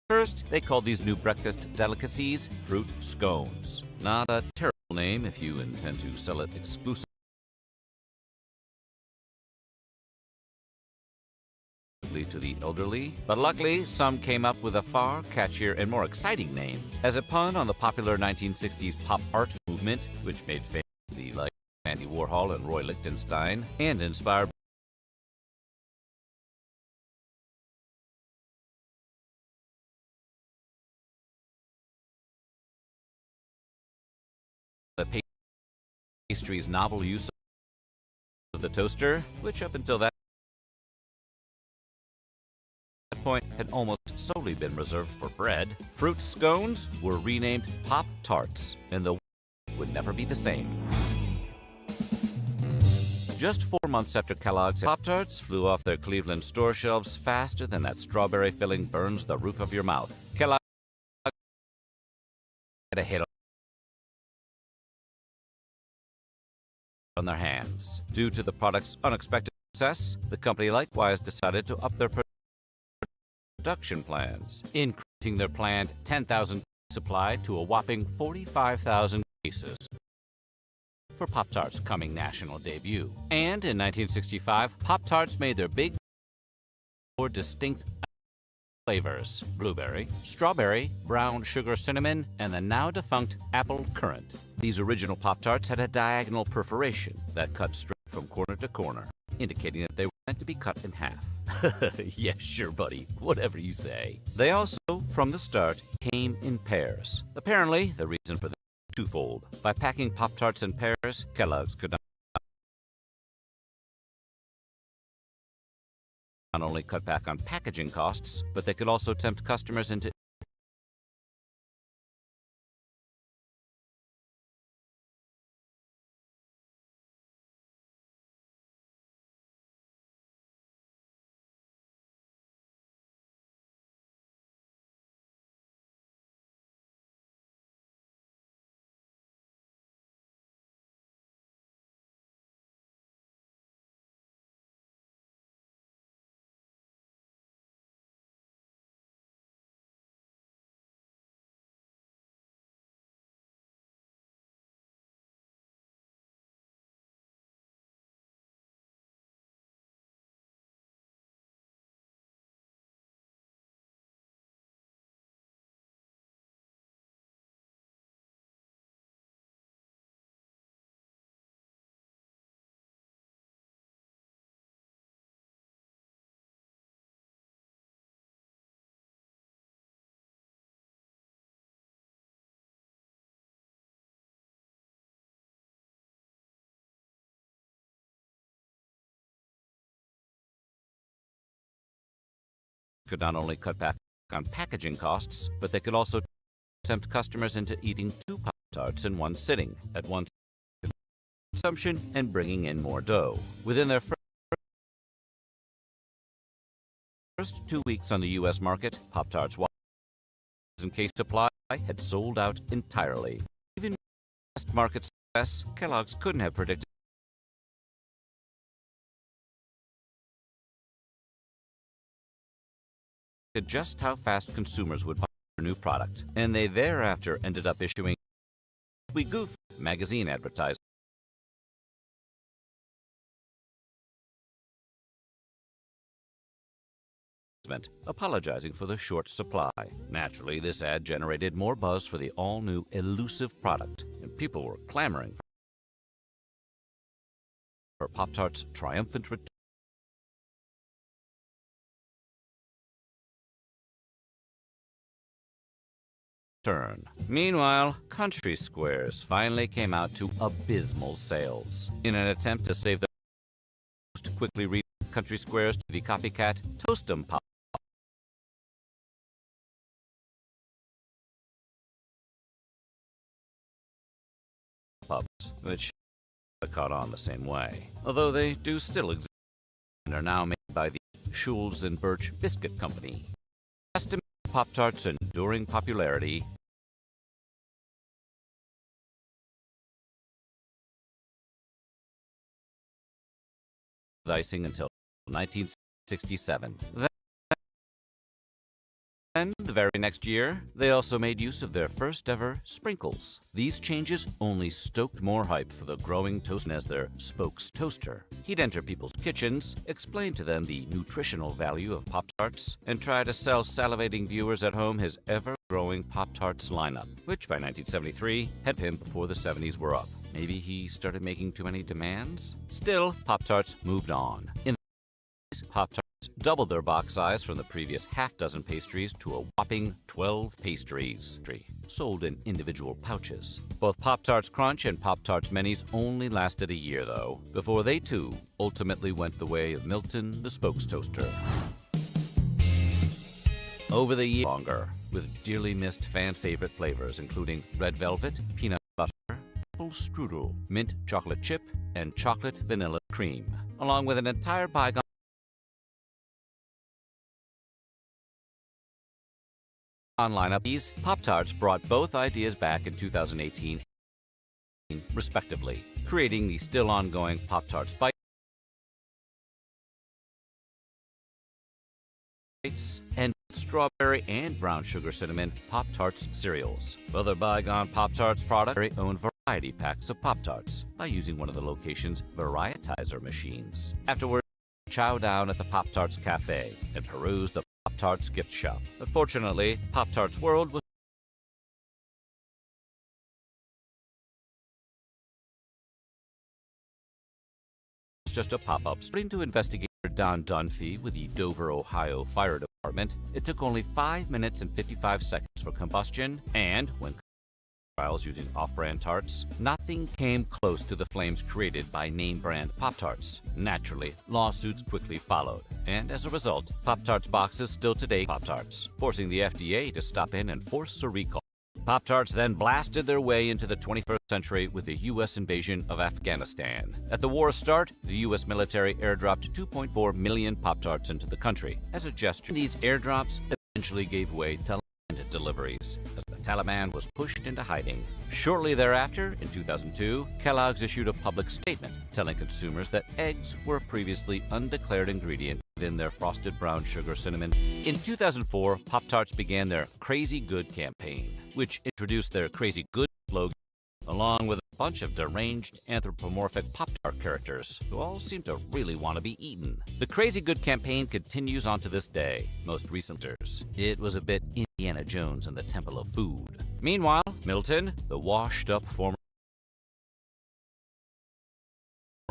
S9: First, they called these new breakfast delicacies fruit scones. Not a terrible name if you intend to sell it exclusively to the elderly, but luckily some came up with a far catchier and more exciting name as a pun on the popular 1960s pop art movement, which made famous the likes of Andy Warhol and Roy Lichtenstein, and inspired the pastry's novel use of the toaster, which up until that point had almost solely been reserved for bread. Fruit scones were renamed Pop-Tarts, and the would never be the same. Just 4 months after Kellogg's Pop-Tarts flew off their Cleveland store shelves faster than that strawberry filling burns the roof of your mouth, Kellogg had a hit on their hands. Due to the product's unexpected success, the company likewise decided to up their production plans, increasing their planned 10,000 supply to a whopping 45,000 cases for Pop-Tarts' coming national debut. And in 1965, Pop-Tarts made their big, more distinct flavors: blueberry, strawberry, brown sugar cinnamon, and the now defunct apple currant. These original Pop-Tarts had a diagonal perforation that cut straight from corner to corner, indicating that they were meant to be cut in half. Yeah, sure, buddy. Whatever you say. They also, from the start, came in pairs. Apparently, the reason for this was twofold. By packing Pop-Tarts in pairs, Kellogg's could not only cut back on packaging costs, but they could also tempt customers into could not only cut back on packaging costs, but they could also tempt customers into eating 2 Pop-Tarts in one sitting at once consumption and bringing in more dough. Within their first 2 weeks on the U.S. market, Pop-Tarts in case supply had sold out entirely. Even with market success, Kellogg's couldn't have predicted just how fast consumers would buy their new product, and they thereafter ended up issuing We Goof magazine advertisements apologizing for the short supply. Naturally, this ad generated more buzz for the all-new elusive product, and people were clamoring for Pop-Tart's triumphant return. Meanwhile, Country Squares finally came out to abysmal sales. In an attempt to save the most, quickly read Country Squares to the copycat Toast-'em Pops, which caught on the same way. Although they do still exist and are now made by the Schulz and Birch Biscuit Company. Estimated Pop-Tarts' enduring popularity icing until 1967. And the very next year, they also made use of their first ever sprinkles. These changes only stoked more hype for the growing toast as their spokes toaster. He'd enter people's kitchens, explain to them the nutritional value of Pop-Tarts, and try to sell salivating viewers at home his ever-growing Pop-Tarts lineup, which by 1973 had him before the 70s were up. Maybe he started making too many demands? Still, Pop-Tarts moved on. In the 90s, Pop-Tarts doubled their box size from the previous half-dozen pastries to a whopping 12 pastries, sold in individual pouches. Both Pop-Tarts Crunch and Pop-Tarts Minis only lasted a year, though, before they too ultimately went the way of Milton the Spokes Toaster. Over the years, longer, with dearly missed fan-favorite flavors including red velvet, peanut butter, apple strudel, mint chocolate chip, and chocolate vanilla cream, along with an entire bygone lineup. These Pop-Tarts brought both ideas back in 2018, respectively, creating the still ongoing Pop-Tarts Bites and strawberry and brown sugar cinnamon Pop-Tarts cereals. Other bygone Pop-Tarts products own variety packs of Pop-Tarts by using one of the location's varietizer machines. Afterwards, chow down at the Pop-Tarts Cafe and peruse the Pop-Tarts gift shop. Unfortunately, Pop-Tarts World was just a pop-up. Starting to investigate Don Dunphy with the Dover, Ohio Fire Department, it took only 5 minutes and 55 seconds for combustion, and when trials using off-brand tarts, nothing came close to the flames created by name-brand Pop-Tarts. Naturally, lawsuits quickly followed, and as a result, Pop-Tarts boxes still today Pop-Tarts, forcing the FDA to stop in and force a recall. Pop-Tarts then blasted their way into the 21st century with the U.S. invasion of Afghanistan. At the war's start, the U.S. military airdropped 2.4 million Pop-Tarts into the country. As a gesture, these airdrops eventually gave way to land deliveries, as the Taliban was pushed into hiding. Shortly thereafter, in 2002, Kellogg's issued a public statement telling consumers that eggs were a previously undeclared ingredient in their frosted brown sugar cinnamon. In 2004, Pop-Tarts began their Crazy Good campaign, which introduced their Crazy Good slogan, along with a bunch of deranged anthropomorphic Pop-Tart characters who all seem to really want to be eaten. The Crazy Good campaign continues on to this day. Most recently, it was a bit Indiana Jones and the Temple of Food. Meanwhile, Milton, the washed-up former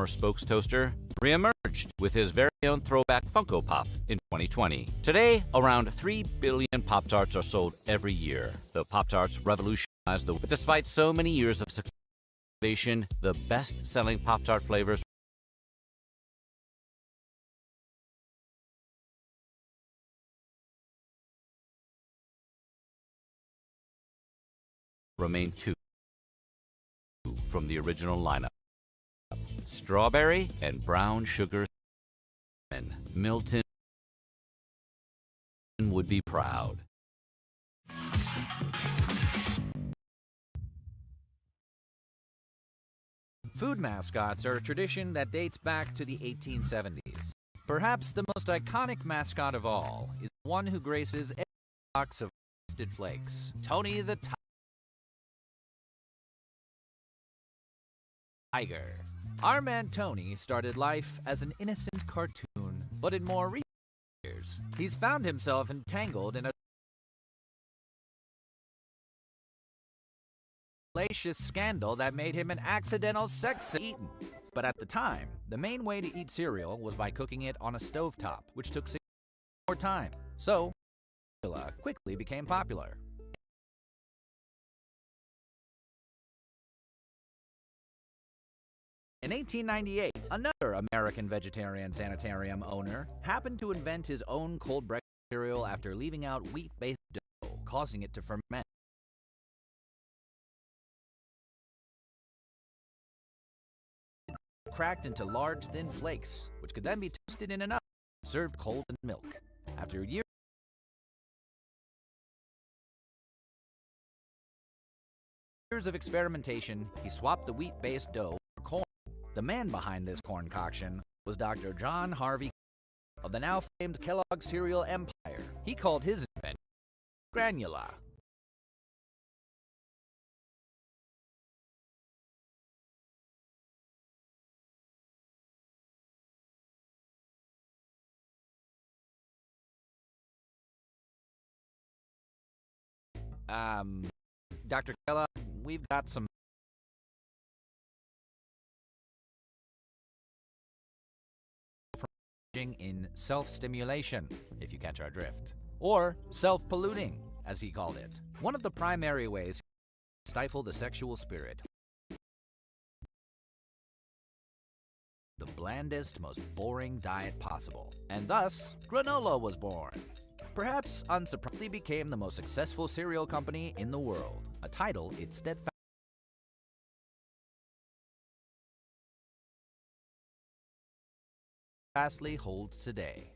S9: Spokes Toaster, reemerged with his very own throwback Funko Pop in 2020. Today, around 3 billion Pop-Tarts are sold every year. The Pop-Tarts revolutionized the world. Despite so many years of success, the best-selling Pop-Tart flavors remain two from the original lineup: strawberry and brown sugar. Milton would be proud.
S12: Food mascots are a tradition that dates back to the 1870s. Perhaps the most iconic mascot of all is one who graces every box of Frosted Flakes, Tony the Tiger. Our man Tony started life as an innocent cartoon, but in more recent years, he's found himself entangled in a salacious scandal that made him an accidental sex eaten. But at the time, the main way to eat cereal was by cooking it on a stovetop, which took 6 more time. So, formula quickly became popular. In 1898, another American vegetarian sanitarium owner happened to invent his own cold breakfast cereal after leaving out wheat-based dough, causing it to ferment. Cracked into large, thin flakes, which could then be toasted in an oven and served cold in milk. After years of experimentation, he swapped the wheat-based dough for corn. The man behind this concoction was Dr. John Harvey of the now famed Kellogg cereal empire. He called his invention Granula. Dr. Kellogg, we've got some in self-stimulation, if you catch our drift, or self-polluting, as he called it. One of the primary ways to stifle the sexual spirit. The blandest, most boring diet possible. And thus, granola was born. Perhaps unsurprisingly became the most successful cereal company in the world, a title it steadfastly holds today.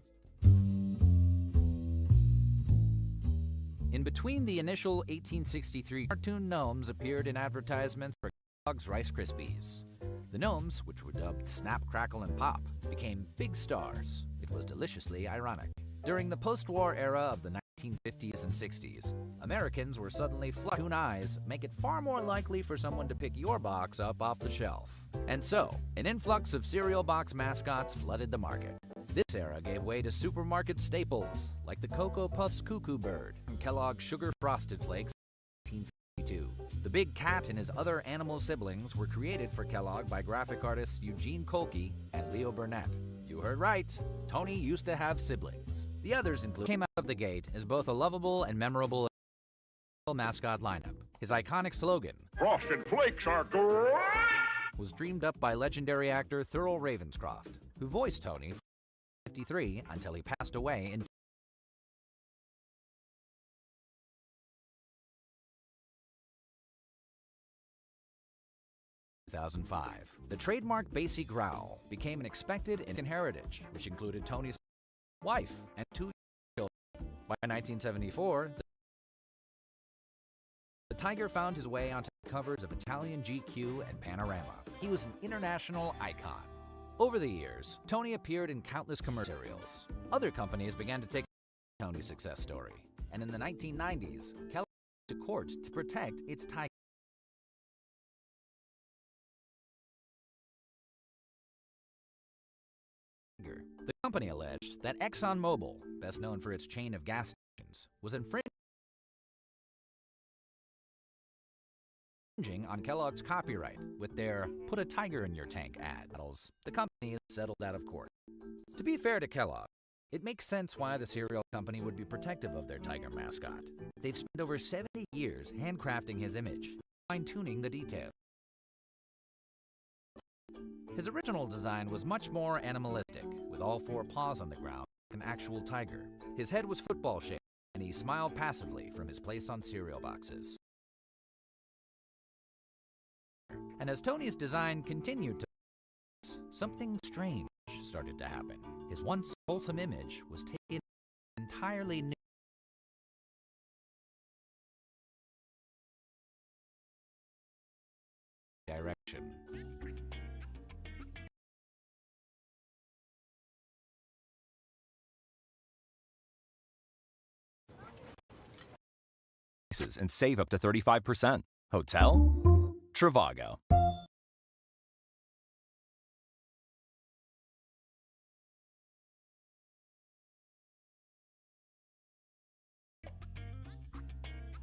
S12: In between the initial 1863 cartoon gnomes appeared in advertisements for Kellogg's Rice Krispies. The gnomes, which were dubbed Snap, Crackle, and Pop, became big stars. It was deliciously ironic. During the post-war era of the 1950s and 60s, Americans were suddenly cartoon eyes make it far more likely for someone to pick your box up off the shelf. And so, an influx of cereal box mascots flooded the market. This era gave way to supermarket staples, like the Cocoa Puffs Cuckoo Bird and Kellogg's Sugar Frosted Flakes in 1952. The Big Cat and his other animal siblings were created for Kellogg by graphic artists Eugene Kolke and Leo Burnett. You heard right, Tony used to have siblings. The others came out of the gate as both a lovable and memorable mascot lineup. His iconic slogan,
S5: Frosted Flakes are great!
S12: was dreamed up by legendary actor Thurl Ravenscroft, who voiced Tony from 1953 until he passed away in 2005. The trademark bassy growl became an expected heritage, which included Tony's wife and 2 children. By 1974, the tiger found his way onto the covers of Italian GQ and Panorama. He was an international icon. Over the years, Tony appeared in countless commercials. Other companies began to take Tony's success story, and in the 1990s, Kellogg went to court to protect its tiger. The company alleged that ExxonMobil, best known for its chain of gas stations, was infringing on Kellogg's copyright with their "Put a Tiger in Your Tank" ads. The company settled out of court. To be fair to Kellogg, it makes sense why the cereal company would be protective of their tiger mascot. They've spent over 70 years handcrafting his image, fine-tuning the details. His original design was much more animalistic, with all 4 paws on the ground, like an actual tiger. His head was football-shaped, and he smiled passively from his place on cereal boxes. And as Tony's design continued to something strange started to happen. His once wholesome image was taken in an entirely new direction.
S23: And save up to 35%. Hotel? Trivago.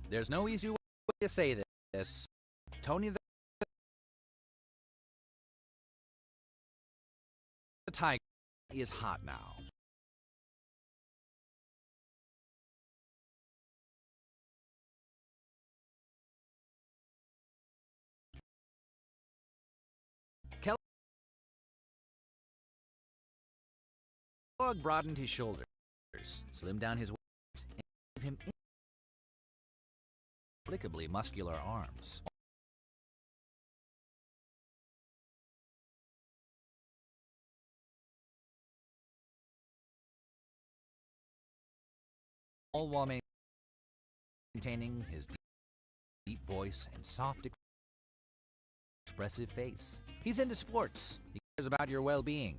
S12: There's no easy way to say this. Tony the Tiger is hot now. Kellogg broadened his shoulders, slimmed down his waist, and gave him inexplicably muscular arms. All while maintaining his deep voice and soft, expressive face. He's into sports. He cares about your well-being.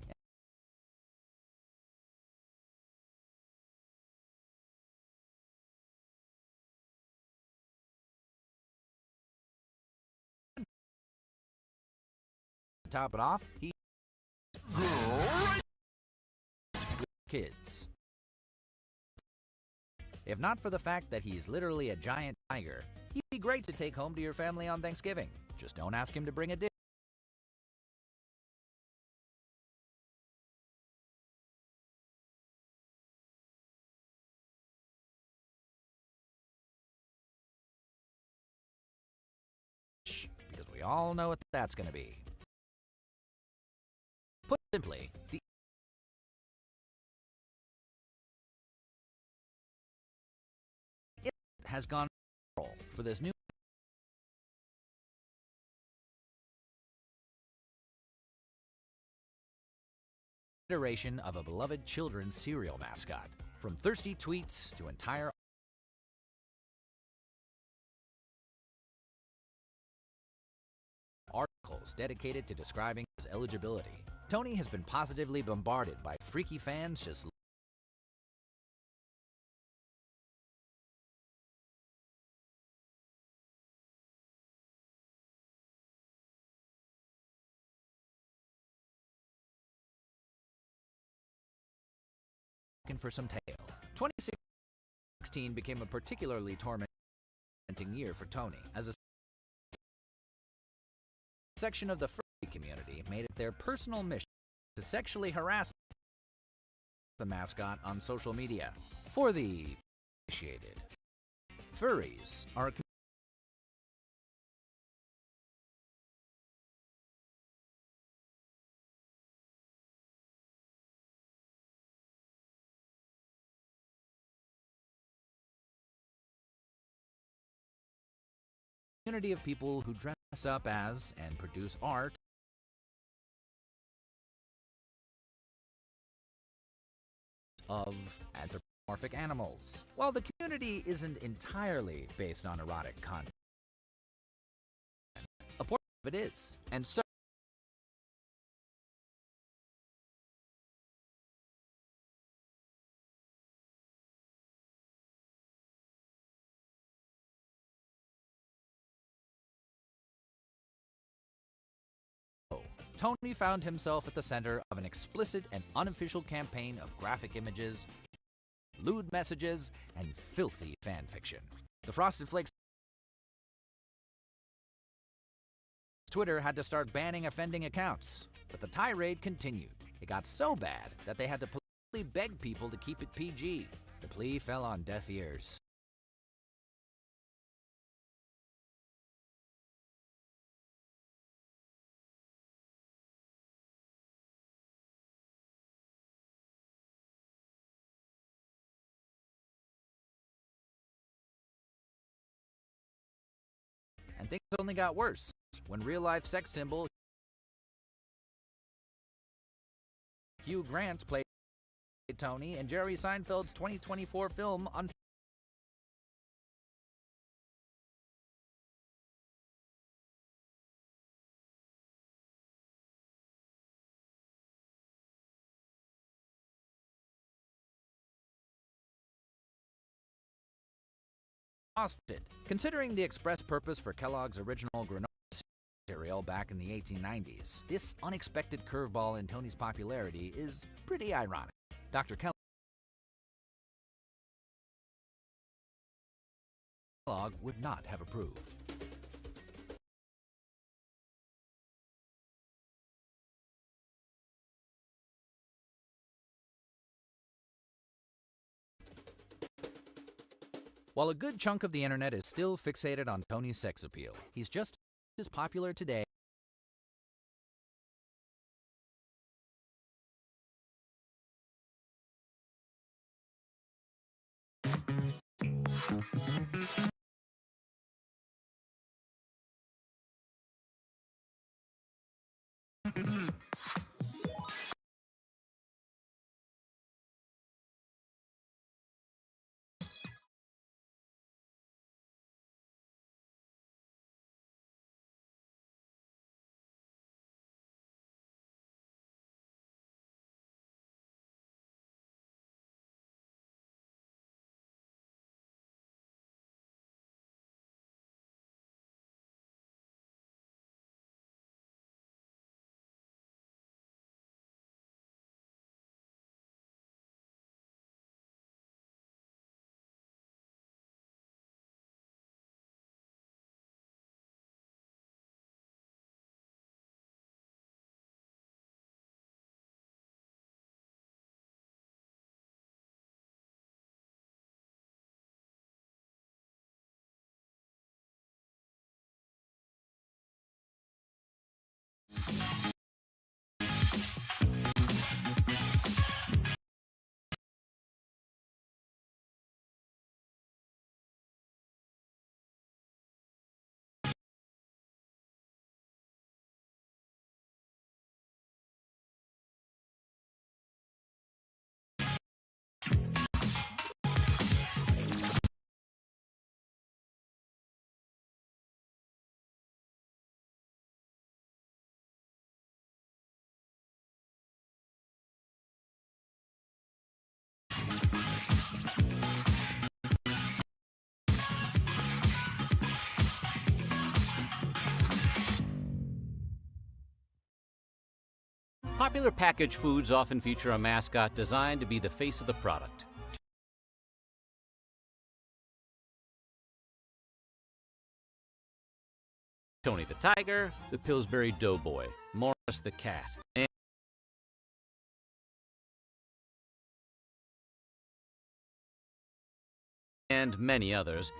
S12: top it off, he with kids. If not for the fact that he's literally a giant tiger, he'd be great to take home to your family on Thanksgiving. Just don't ask him to bring a dish. Because we all know what that's going to be. Put simply, the it has gone viral for this new iteration of a beloved children's cereal mascot. From thirsty tweets to entire articles dedicated to describing his eligibility, Tony has been positively bombarded by freaky fans just looking for some tail. 2016 became a particularly tormenting year for Tony, as a section of the furry community made it their personal mission to sexually harass the mascot on social media. For the initiated, furries are a community of people who dress up as and produce art of anthropomorphic animals. While the community isn't entirely based on erotic content, a portion of it is, and so Tony found himself at the center of an explicit and unofficial campaign of graphic images, lewd messages, and filthy fan fiction. The Frosted Flakes Twitter had to start banning offending accounts, but the tirade continued. It got so bad that they had to politely beg people to keep it PG. The plea fell on deaf ears. And things only got worse when real-life sex symbol Hugh Grant played Tony in Jerry Seinfeld's 2024 film Unfrosted. Considering the express purpose for Kellogg's original granola cereal back in the 1890s, this unexpected curveball in Tony's popularity is pretty ironic. Dr. Kellogg would not have approved. While a good chunk of the internet is still fixated on Tony's sex appeal, he's just as popular today
S9: Popular packaged foods often feature a mascot designed to be the face of the product. Tony the Tiger, the Pillsbury Doughboy, Morris the Cat, and many others.